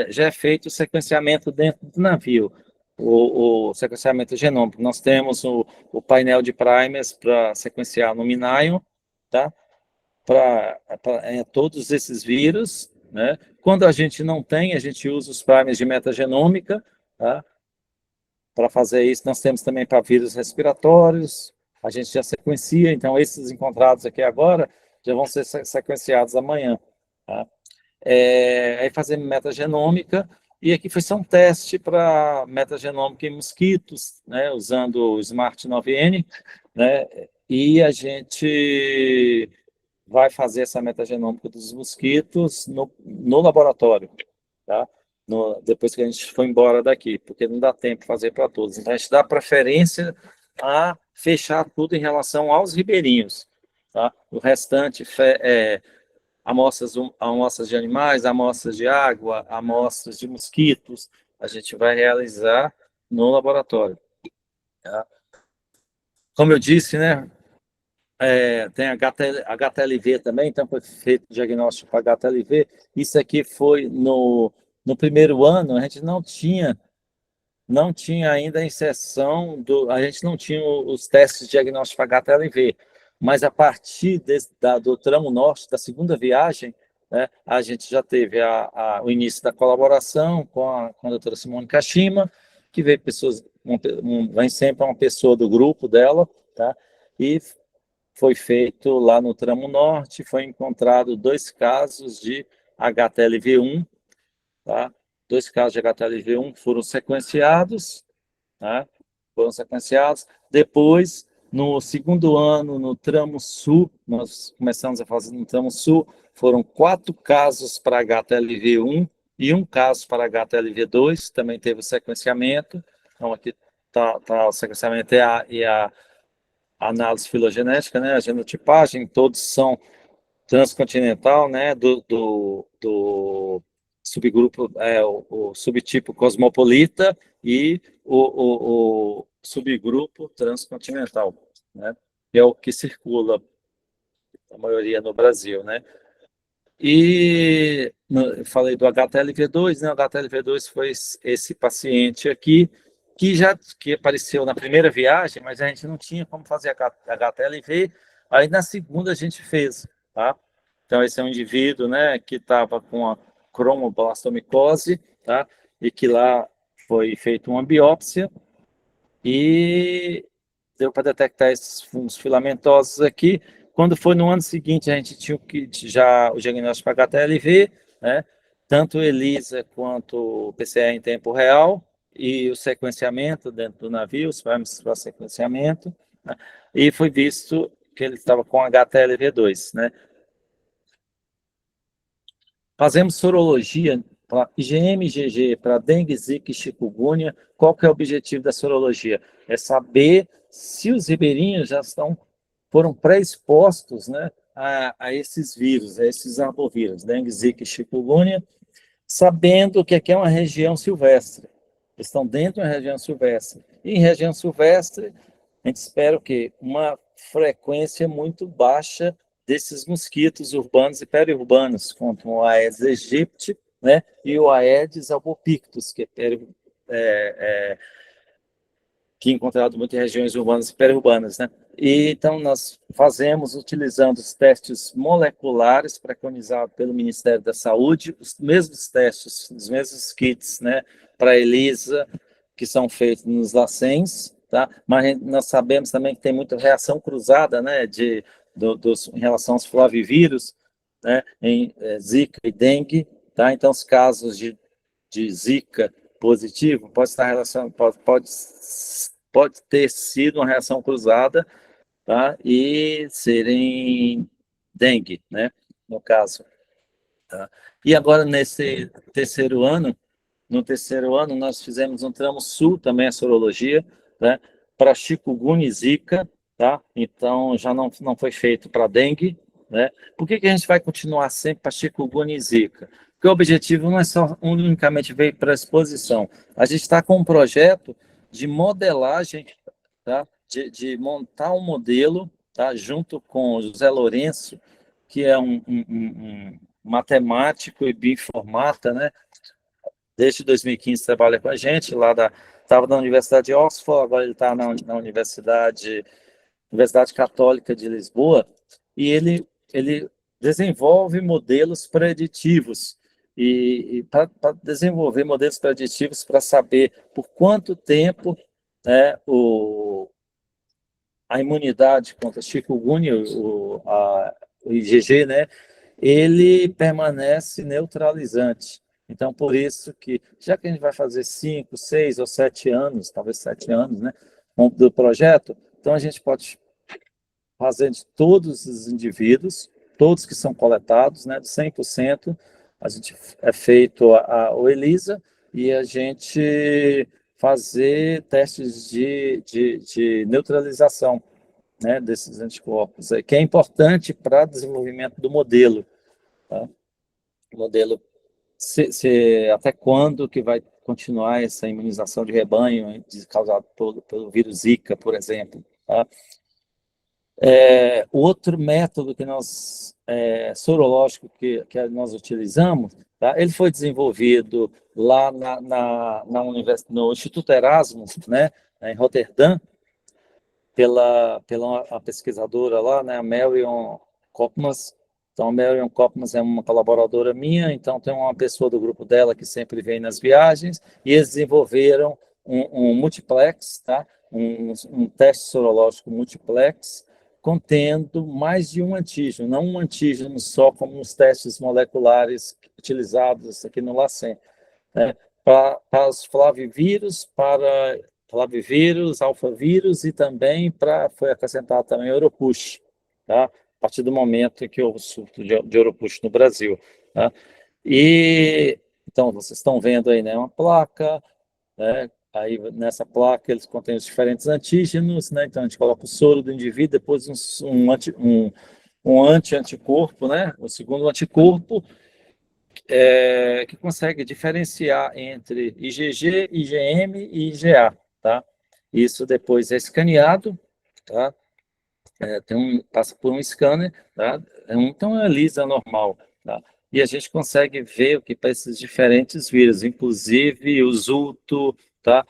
já é feito o sequenciamento dentro do navio, o sequenciamento genômico. Nós temos o painel de primers para sequenciar no MinION, tá? Para todos esses vírus, né? Quando a gente não tem, a gente usa os primers de metagenômica, tá? Para fazer isso, nós temos também para vírus respiratórios, a gente já sequencia, então esses encontrados aqui agora já vão ser sequenciados amanhã, tá? Aí fazemos metagenômica, e aqui foi só um teste para metagenômica em mosquitos, né, usando o Smart 9N, né, e a gente vai fazer essa metagenômica dos mosquitos no laboratório, tá? Depois que a gente for embora daqui, porque não dá tempo de fazer para todos. Então, a gente dá preferência a fechar tudo em relação aos ribeirinhos, tá? O restante, amostras de animais, amostras de água, amostras de mosquitos, a gente vai realizar no laboratório, tá? Como eu disse, né, tem HTLV também, então foi feito o diagnóstico para HTLV. Isso aqui foi no primeiro ano, a gente não tinha não tinha ainda a inserção a gente não tinha os testes de diagnóstico para HTLV, mas a partir do tramo norte, da segunda viagem, né, a gente já teve o início da colaboração com a doutora Simone Kashima, que veio vem sempre uma pessoa do grupo dela, tá? E foi feito lá no tramo norte, foi encontrado 2 casos de HTLV1, tá? 2 casos de HTLV1 foram sequenciados, tá? Foram sequenciados. Depois, no segundo ano, no tramo sul, nós começamos a fazer no tramo sul, foram 4 casos para HTLV1 e 1 caso para HTLV2, também teve o sequenciamento. Então, aqui está o sequenciamento e a análise filogenética, né? A genotipagem, todos são transcontinental, né? Do subgrupo, o subtipo cosmopolita e o subgrupo transcontinental, né? Que é o que circula, a maioria no Brasil, né? E eu falei do HTLV2, né? O HTLV2 foi esse paciente aqui, que apareceu na primeira viagem, mas a gente não tinha como fazer HTLV, aí na segunda a gente fez, tá? Então esse é um indivíduo, né, que estava com a cromoblastomicose, tá? E que lá foi feita uma biópsia e deu para detectar esses fungos filamentosos aqui. Quando foi no ano seguinte, a gente tinha já o diagnóstico para HTLV, né? Tanto o ELISA quanto o PCR em tempo real, e o sequenciamento dentro do navio, os parâmetros para sequenciamento, né? E foi visto que ele estava com HTLV2, né? Fazemos sorologia para IgM, IgG, para dengue, zika e chikungunya. Qual que é o objetivo da sorologia? É saber se os ribeirinhos foram pré-expostos, né, a esses vírus, a esses arbovírus, dengue, zika e chikungunya, sabendo que aqui é uma região silvestre. Eles estão dentro de uma região silvestre. E em região silvestre, a gente espera o quê? Uma frequência muito baixa desses mosquitos urbanos e periurbanos, como o Aedes aegypti, né, e o Aedes albopictus, que é encontrado muito em regiões urbanas e periurbanas, né? E, então, nós fazemos, utilizando os testes moleculares preconizados pelo Ministério da Saúde, os mesmos testes, os mesmos kits, né, para a ELISA, que são feitos nos LACENS, tá? Mas nós sabemos também que tem muita reação cruzada, né, em relação aos flavivírus, né, em Zika e dengue, tá? Então, os casos de Zika positivo pode estar relacionado, pode ter sido uma reação cruzada, tá? E serem dengue, né? No caso. Tá? E agora, nesse terceiro ano, no terceiro ano, nós fizemos um tramo sul também, a sorologia, né? Para chikungunya e zika, tá? Então, já não foi feito para dengue, né? Por que a gente vai continuar sempre para chikungunya e zika? Porque o objetivo não é só unicamente ver para a exposição. A gente está com um projeto de modelagem, tá? De montar um modelo, tá? Junto com o José Lourenço, que é um matemático e bioinformata, né? Desde 2015 trabalha com a gente, estava na Universidade de Oxford, agora ele está na Universidade Católica de Lisboa, e ele desenvolve modelos preditivos, e para desenvolver modelos preditivos para saber por quanto tempo, né, a imunidade contra chikungunya, o IgG, né, ele permanece neutralizante. Então, por isso que, já que a gente vai fazer 5, 6 ou 7 anos, talvez 7 anos, né, do projeto, então a gente pode fazer de todos os indivíduos, todos que são coletados, né, de 100%, a gente é feito o ELISA e a gente fazer testes de neutralização, né, desses anticorpos, que é importante para o desenvolvimento do modelo. Tá? O modelo, até quando que vai continuar essa imunização de rebanho causada pelo vírus Zika, por exemplo. Tá? Outro método que sorológico que nós utilizamos, tá? Ele foi desenvolvido lá no Instituto Erasmus, né, em Roterdã, pela a pesquisadora lá, né, a Marion Koopmans. Então, a Marion Koopmans é uma colaboradora minha, então tem uma pessoa do grupo dela que sempre vem nas viagens, e eles desenvolveram um multiplex, tá? Um teste sorológico multiplex, contendo mais de um antígeno, não um antígeno só, como nos testes moleculares utilizados aqui no LACEN, né? Para os flavivírus, alfavírus e também foi acrescentado também Europush, tá? A partir do momento em que houve o surto de Europush no Brasil, tá? E então vocês estão vendo aí, né, uma placa, né? Aí nessa placa eles contêm os diferentes antígenos, né? Então a gente coloca o soro do indivíduo, depois um anticorpo, né? O segundo anticorpo, que consegue diferenciar entre IgG, IgM e IgA, tá? Isso depois é escaneado, tá? Passa por um scanner, tá? Então é lisa normal, tá? E a gente consegue ver o que para esses diferentes vírus, inclusive o Zulto, tá?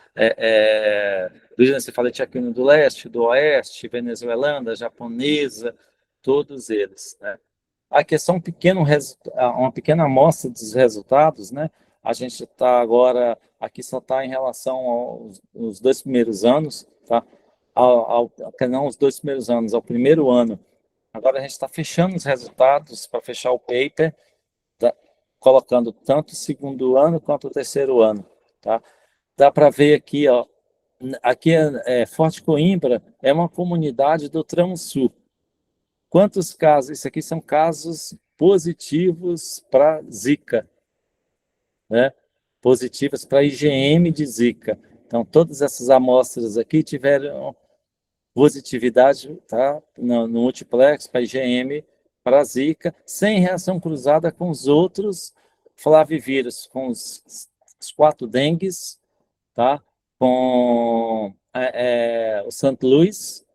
Do encefalite equino do leste, do oeste, venezuelana, japonesa, todos eles, né? Aqui é só uma pequena amostra dos resultados, né? A gente está agora, aqui só está em relação aos 2 primeiros anos, tá? Não os 2 primeiros anos, ao primeiro ano. Agora a gente está fechando os resultados para fechar o paper, tá? Colocando tanto o segundo ano quanto o terceiro ano, tá? Dá para ver aqui, ó, aqui Forte Coimbra é uma comunidade do Tramo Sul. Quantos casos? Isso aqui são casos positivos para Zika, né? Positivas para IgM de Zika. Então, todas essas amostras aqui tiveram positividade, tá? No multiplex para IgM para Zika, sem reação cruzada com os outros flavivírus, com os 4 dengues, tá? Com o St. Louis,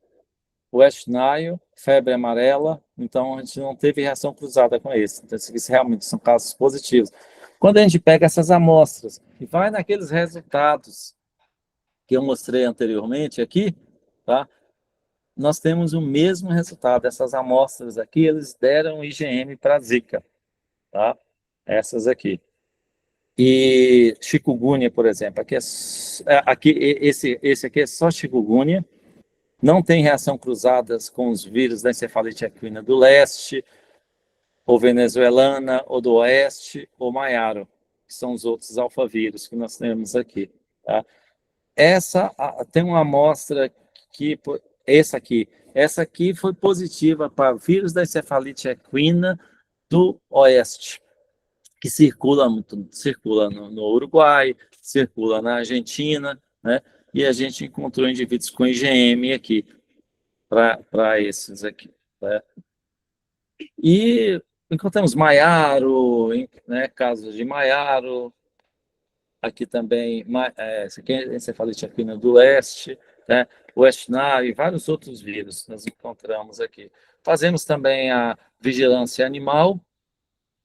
West Nile, febre amarela, então a gente não teve reação cruzada com esse. Então, isso realmente são casos positivos. Quando a gente pega essas amostras e vai naqueles resultados que eu mostrei anteriormente aqui, tá? Nós temos o mesmo resultado. Essas amostras aqui, eles deram IgM para Zika, tá? Essas aqui. E chikungunya, por exemplo, esse aqui é só chikungunya, não tem reação cruzadas com os vírus da encefalite equina do leste, ou venezuelana, ou do oeste, ou maiaro, que são os outros alfavírus que nós temos aqui, tá? Tem uma amostra que, essa aqui foi positiva para vírus da encefalite equina do oeste, que circula no Uruguai, circula na Argentina, né? E a gente encontrou indivíduos com IgM aqui, para esses aqui, né? E encontramos Maiaro, né, casos de Maiaro, aqui também, esse aqui é encefalite equina do leste, né, West Nile e vários outros vírus nós encontramos aqui. Fazemos também a vigilância animal,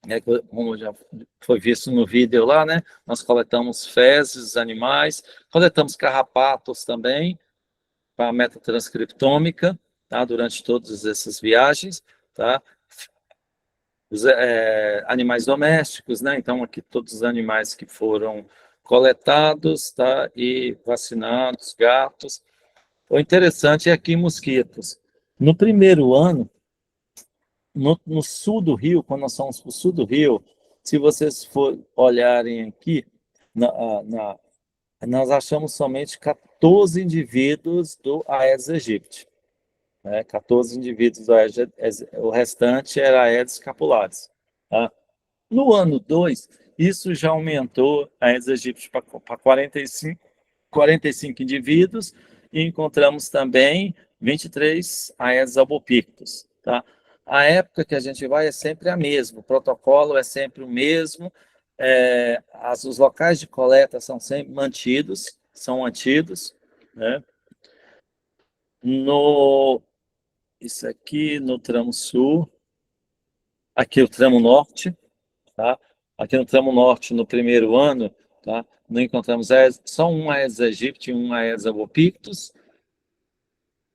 né, como já foi visto no vídeo lá, né, nós coletamos fezes animais, coletamos carrapatos também, para a metatranscriptômica, tá, durante todas essas viagens, tá? Os animais domésticos, né? Então, aqui todos os animais que foram coletados, tá? E vacinados, gatos. O interessante é aqui mosquitos. No primeiro ano, no sul do Rio, quando nós fomos para o sul do Rio, se vocês olharem aqui, nós achamos somente 14 indivíduos do Aedes aegypti, né? 14 indivíduos do Aedes, o restante era Aedes scapularis, tá? No ano 2, isso já aumentou a Aedes aegypti para 45 indivíduos e encontramos também 23 Aedes albopictus, tá? A época que a gente vai é sempre a mesma, o protocolo é sempre o mesmo, os locais de coleta são sempre são mantidos, né? Isso aqui no tramo sul, aqui o tramo norte, tá? Aqui no tramo norte, no primeiro ano, tá? Não encontramos só um Aedes aegypti e um Aedes albopictus.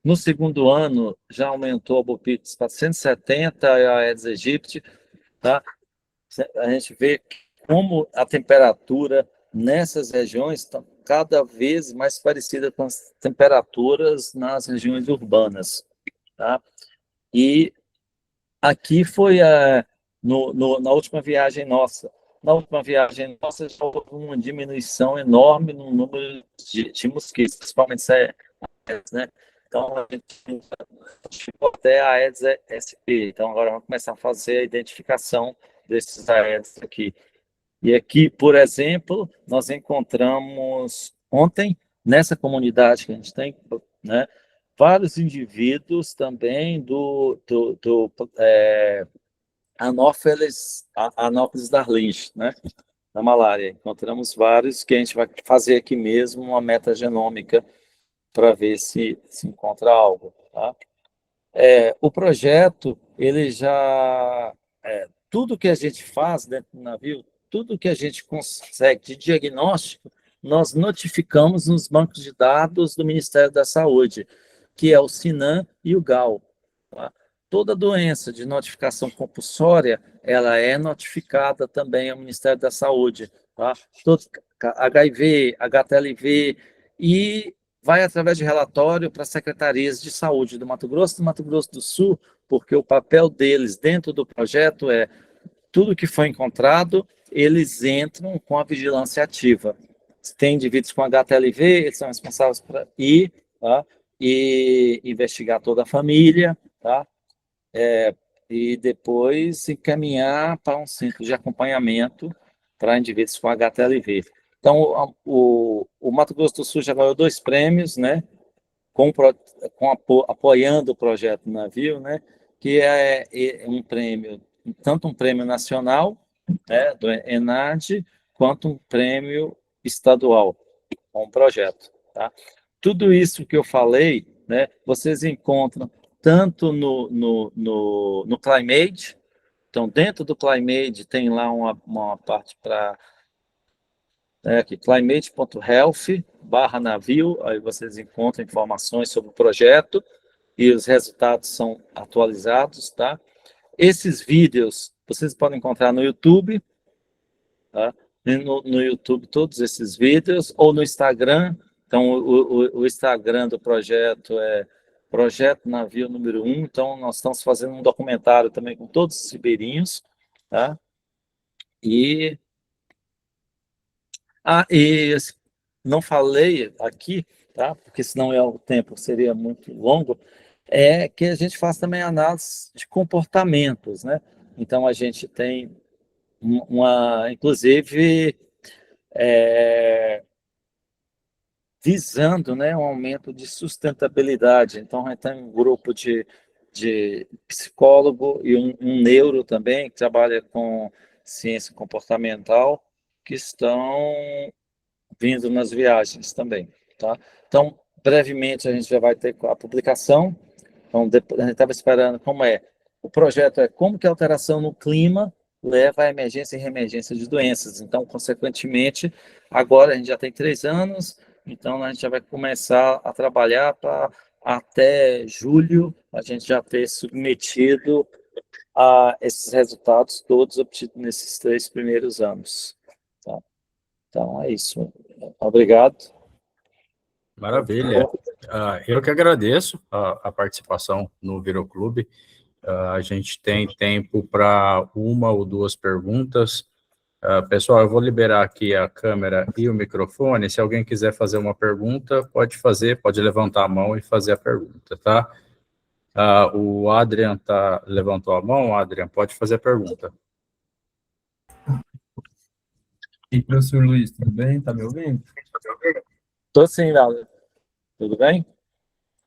No segundo ano, já aumentou a albopictus para 170 e a Aedes aegypti, tá? A gente vê como a temperatura nessas regiões está cada vez mais parecida com as temperaturas nas regiões urbanas, tá? E aqui foi na última viagem nossa. Na última viagem nossa, já houve uma diminuição enorme no número de mosquitos, principalmente Aedes, né? Então, a gente chegou até a Aedes SP. Então, agora vamos começar a fazer a identificação desses Aedes aqui. E aqui, por exemplo, nós encontramos ontem, nessa comunidade que a gente tem, né, vários indivíduos também do Anopheles darlingi, né, da malária. Encontramos vários que a gente vai fazer aqui mesmo uma metagenômica para ver se encontra algo, tá? O projeto, ele já... tudo que a gente faz dentro do navio, tudo que a gente consegue de diagnóstico, nós notificamos nos bancos de dados do Ministério da Saúde, que é o SINAM e o GAL. Tá? Toda doença de notificação compulsória, ela é notificada também ao Ministério da Saúde. Tá? Todo HIV, HTLV, e vai através de relatório para as secretarias de saúde do Mato Grosso e do Mato Grosso do Sul, porque o papel deles dentro do projeto é tudo que foi encontrado, eles entram com a vigilância ativa. Se tem indivíduos com HTLV, eles são responsáveis por ir, tá? E investigar toda a família, tá? E depois encaminhar para um centro de acompanhamento para indivíduos com HTLV. Então, o Mato Grosso do Sul já ganhou 2 prêmios, né? Apoiando o projeto Navio, né? Que é um prêmio, tanto um prêmio nacional, né, do ENAD, quanto um prêmio estadual com o projeto. Tá? Tudo isso que eu falei, né, vocês encontram tanto no Climate. Então, dentro do Climate tem lá uma parte para... aqui, climate.health/navio, aí vocês encontram informações sobre o projeto e os resultados são atualizados, tá? Esses vídeos vocês podem encontrar no YouTube, tá? No YouTube todos esses vídeos, ou no Instagram. Então, o Instagram do projeto é Projeto Navio número 1, então nós estamos fazendo um documentário também com todos os ribeirinhos, tá? E não falei aqui, tá? Porque senão o tempo seria muito longo, é que a gente faz também análise de comportamentos, né? Então, a gente tem inclusive, visando, né, um aumento de sustentabilidade. Então, a gente tem um grupo de psicólogo e um neuro também, que trabalha com ciência comportamental, que estão vindo nas viagens também, tá? Então, brevemente, a gente já vai ter a publicação. Então, a gente estava esperando o projeto como que a alteração no clima leva à emergência e reemergência de doenças. Então, consequentemente, agora a gente já tem 3 anos, então a gente já vai começar a trabalhar para até julho a gente já ter submetido a esses resultados todos obtidos nesses 3 primeiros anos. Tá? Então, é isso. Obrigado. Maravilha. Eu que agradeço a participação no Viroclube. A gente tem tempo para 1 ou 2 perguntas. Pessoal, eu vou liberar aqui a câmera e o microfone. Se alguém quiser fazer uma pergunta, pode levantar a mão e fazer a pergunta, tá? O Adrian levantou a mão. Adrian, pode fazer a pergunta. E professor Luiz, tudo bem? Tá me ouvindo? Estou sim, Laura. Tudo bem?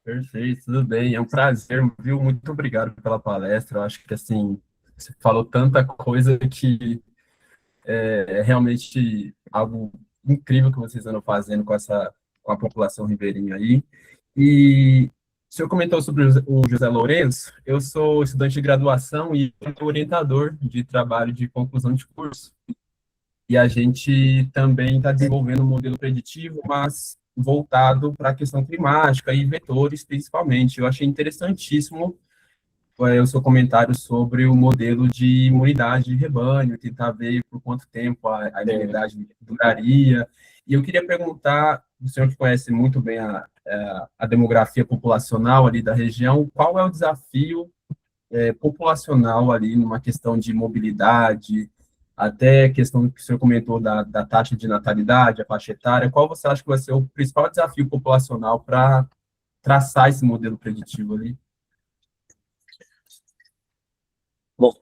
Perfeito, tudo bem. É um prazer, viu? Muito obrigado pela palestra. Eu acho que, assim, você falou tanta coisa que é realmente algo incrível que vocês andam fazendo com a população ribeirinha aí. E o senhor comentou sobre o José Lourenço. Eu sou estudante de graduação e orientador de trabalho de conclusão de curso. e a gente também está desenvolvendo um modelo preditivo, mas voltado para a questão climática e vetores, principalmente. Eu achei interessantíssimo o seu comentário sobre o modelo de imunidade de rebanho, tentar ver por quanto tempo a imunidade duraria. E eu queria perguntar, o senhor que conhece muito bem a demografia populacional ali da região, qual é o desafio populacional ali numa questão de mobilidade, até a questão que o senhor comentou da taxa de natalidade, a faixa etária, qual você acha que vai ser o principal desafio populacional para traçar esse modelo preditivo ali? Bom,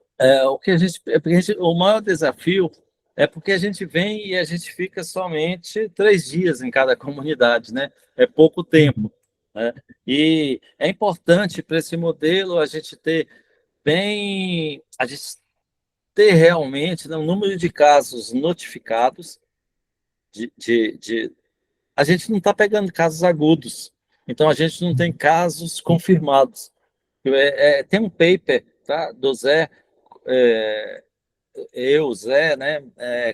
o maior desafio é porque a gente vem e a gente fica somente 3 dias em cada comunidade, né? É pouco tempo, né? E é importante para esse modelo a gente ter realmente, né, um número de casos notificados a gente não está pegando casos agudos, então a gente não tem casos confirmados. Tem um paper, tá, do Zé, é, Zé, né,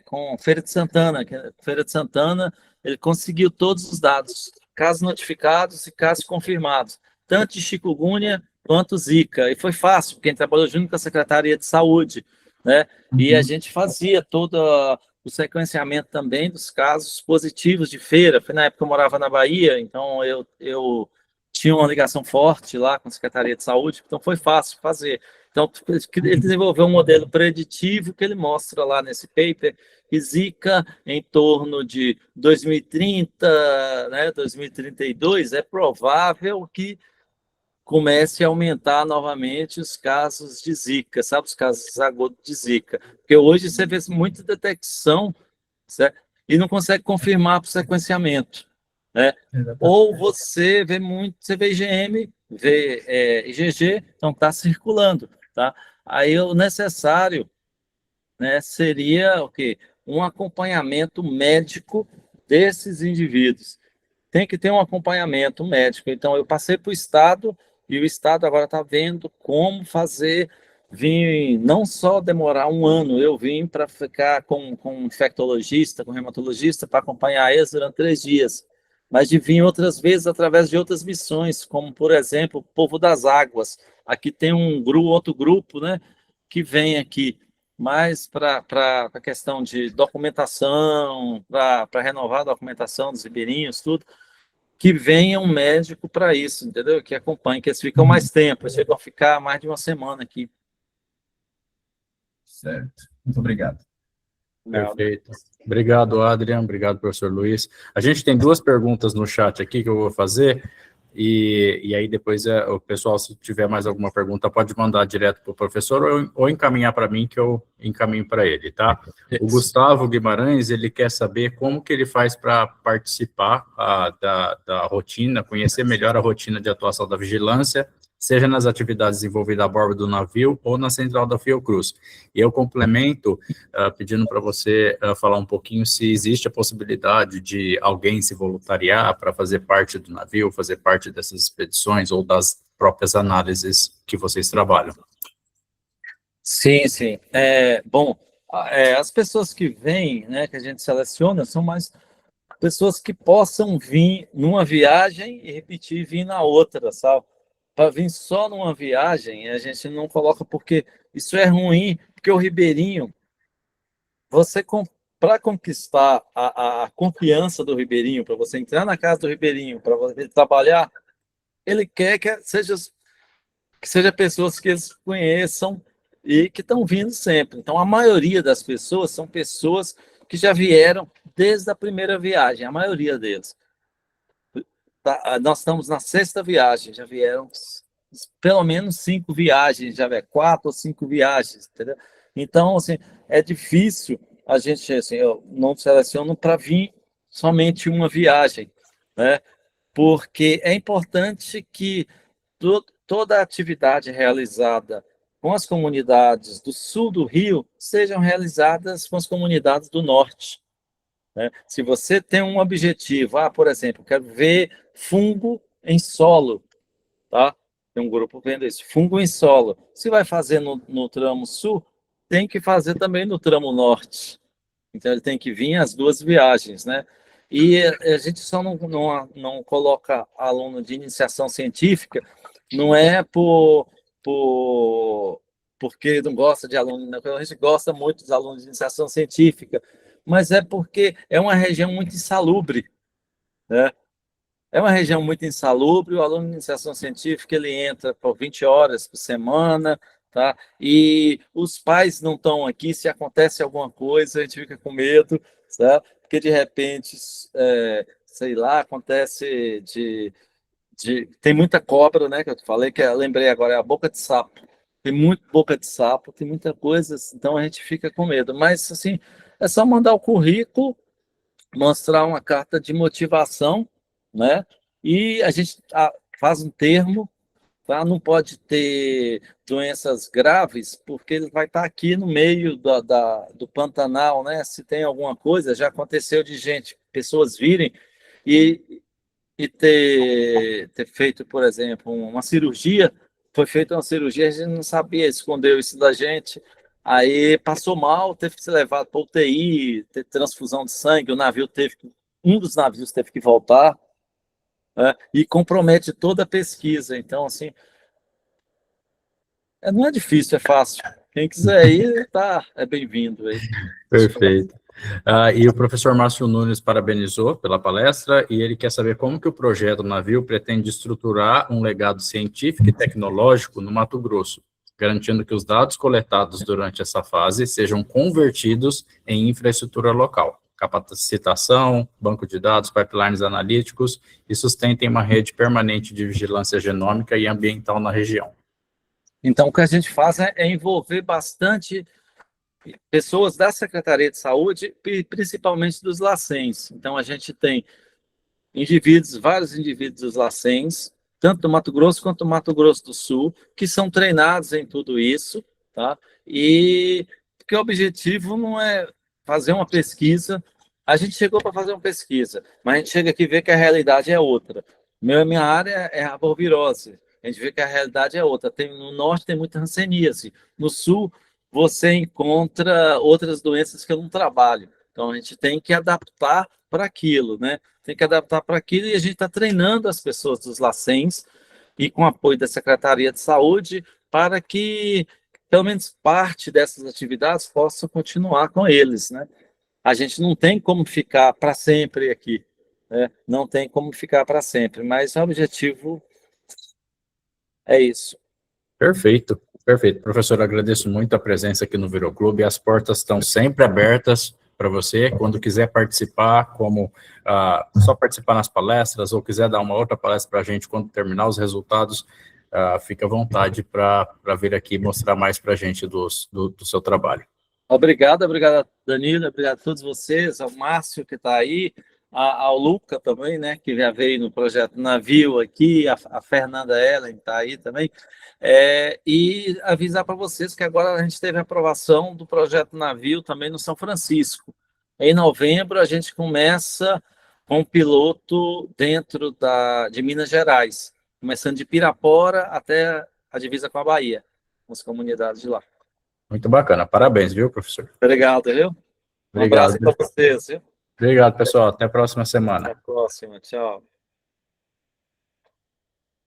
com Feira de Santana, Feira de Santana, ele conseguiu todos os dados, casos notificados e casos confirmados, tanto de chikungunya quanto Zika, e foi fácil, porque a gente trabalhou junto com a Secretaria de Saúde, né, e a gente fazia todo o sequenciamento também dos casos positivos de feira. Foi na época que eu morava na Bahia, então eu tinha uma ligação forte lá com a Secretaria de Saúde, então foi fácil fazer. Então, ele desenvolveu um modelo preditivo que ele mostra lá nesse paper, que Zika, em torno de 2030, né, 2032, é provável que comece a aumentar novamente os casos de Zika, sabe, os casos agudos de Zika. Porque hoje você vê muita detecção, certo? E não consegue confirmar para o sequenciamento, né? Ou você vê IgM, vê IgG, então está circulando, tá? Aí o necessário, né, seria o quê? Um acompanhamento médico desses indivíduos. Tem que ter um acompanhamento médico. Então, eu passei para o Estado, e o Estado agora está vendo como fazer, não só demorar um ano, eu vim para ficar com um infectologista, com um reumatologista, para acompanhar eles durante 3 dias, mas de vir outras vezes através de outras missões, como, por exemplo, o Povo das Águas. Aqui tem outro grupo, né, que vem aqui mais para a questão de documentação, para renovar a documentação dos ribeirinhos, tudo, que venha um médico para isso, entendeu? Que acompanhe, que eles ficam mais tempo, eles chegam a ficar mais de uma semana aqui. Certo. Muito obrigado. Perfeito. Obrigado, Adrian. Obrigado, professor Luiz. A gente tem 2 perguntas no chat aqui que eu vou fazer, e aí depois o pessoal, se tiver mais alguma pergunta, pode mandar direto para o professor ou encaminhar para mim, que eu encaminho para ele, tá? O Gustavo Guimarães, ele quer saber como que ele faz para participar da rotina, conhecer melhor a rotina de atuação da vigilância, seja nas atividades envolvidas a bordo do navio ou na central da Fiocruz. E eu complemento pedindo para você falar um pouquinho se existe a possibilidade de alguém se voluntariar para fazer parte do navio, fazer parte dessas expedições ou das próprias análises que vocês trabalham. Sim, sim. Bom, as pessoas que vêm, né, que a gente seleciona, são mais pessoas que possam vir numa viagem e repetir e vir na outra, sabe? Para vir só numa viagem, a gente não coloca, porque isso é ruim, porque o ribeirinho, para conquistar a confiança do ribeirinho, para você entrar na casa do ribeirinho, para você trabalhar, ele quer que seja pessoas que eles conheçam e que estão vindo sempre. Então, a maioria das pessoas são pessoas que já vieram desde a primeira viagem, a maioria deles. Nós estamos na 6ª viagem, já vieram pelo menos 5 viagens, já 4 ou 5 viagens, entendeu? Então, assim, é difícil a gente, assim, eu não seleciono para vir somente uma viagem, né? Porque é importante que toda a atividade realizada com as comunidades do sul do Rio sejam realizadas com as comunidades do norte, né? Se você tem um objetivo, por exemplo, quero ver fungo em solo, tá? Tem um grupo vendo isso, fungo em solo. Se vai fazer no tramo sul, tem que fazer também no tramo norte, Então, ele tem que vir as duas viagens, né? E a gente só não coloca aluno de iniciação científica, não é porque não gosta de aluno, né? A gente gosta muito dos alunos de iniciação científica, mas é porque é uma região muito insalubre, né? É uma região muito insalubre, o aluno de iniciação científica ele entra por 20 horas por semana, tá? E os pais não estão aqui, se acontece alguma coisa, a gente fica com medo, certo? Porque de repente, sei lá, acontece tem muita cobra, né? Que eu falei que eu lembrei agora, é a boca de sapo. Tem muito boca de sapo, tem muita coisa, então a gente fica com medo. Mas assim, é só mandar o currículo, mostrar uma carta de motivação, né? E a gente faz um termo, tá? Não pode ter doenças graves, porque ele vai estar aqui no meio do Pantanal, né? Se tem alguma coisa, já aconteceu de gente, pessoas virem e ter feito, por exemplo, uma cirurgia, foi feita uma cirurgia, a gente não sabia, escondeu isso da gente, aí passou mal, teve que ser levado para UTI, ter transfusão de sangue, um dos navios teve que voltar, né, e compromete toda a pesquisa. Então, assim, não é difícil, é fácil. Quem quiser ir, é bem-vindo aí. Perfeito. E o professor Márcio Nunes parabenizou pela palestra e ele quer saber como que o projeto Navio pretende estruturar um legado científico e tecnológico no Mato Grosso, garantindo que os dados coletados durante essa fase sejam convertidos em infraestrutura local, capacitação, banco de dados, pipelines analíticos e sustentem uma rede permanente de vigilância genômica e ambiental na região. Então, o que a gente faz é envolver bastante pessoas da Secretaria de Saúde, principalmente dos LACENS. Então, a gente tem vários indivíduos dos LACENS, tanto do Mato Grosso quanto do Mato Grosso do Sul, que são treinados em tudo isso, tá? E porque o objetivo não é fazer uma pesquisa. A gente chegou para fazer uma pesquisa, mas a gente chega aqui e vê que a realidade é outra. Minha área é a arbovirose. A gente vê que a realidade é outra. No norte tem muita hanseníase. No sul, você encontra outras doenças que eu não trabalho. Então, a gente tem que adaptar para aquilo, né? Tem que adaptar para aquilo e a gente está treinando as pessoas dos LACENS e com apoio da Secretaria de Saúde para que, pelo menos, parte dessas atividades possam continuar com eles, né? A gente não tem como ficar para sempre aqui, né? Não tem como ficar para sempre, mas o objetivo é isso. Perfeito, perfeito. Professor, agradeço muito a presença aqui no Viroclube. As portas estão sempre abertas para você. Quando quiser participar, só participar nas palestras, ou quiser dar uma outra palestra para a gente quando terminar os resultados, fica à vontade para vir aqui mostrar mais para a gente do seu trabalho. Obrigado, Danilo, obrigado a todos vocês, ao Márcio que está aí, ao Luca também, né, que já veio no projeto Navio aqui, a Fernanda Ellen está aí também, e avisar para vocês que agora a gente teve a aprovação do projeto Navio também no São Francisco. Em novembro a gente começa com um piloto dentro de Minas Gerais, começando de Pirapora até a divisa com a Bahia, com as comunidades de lá. Muito bacana, parabéns, viu, professor? Obrigado, viu? Um abraço para vocês, viu? Obrigado, pessoal. Até a próxima semana. Até a próxima, tchau.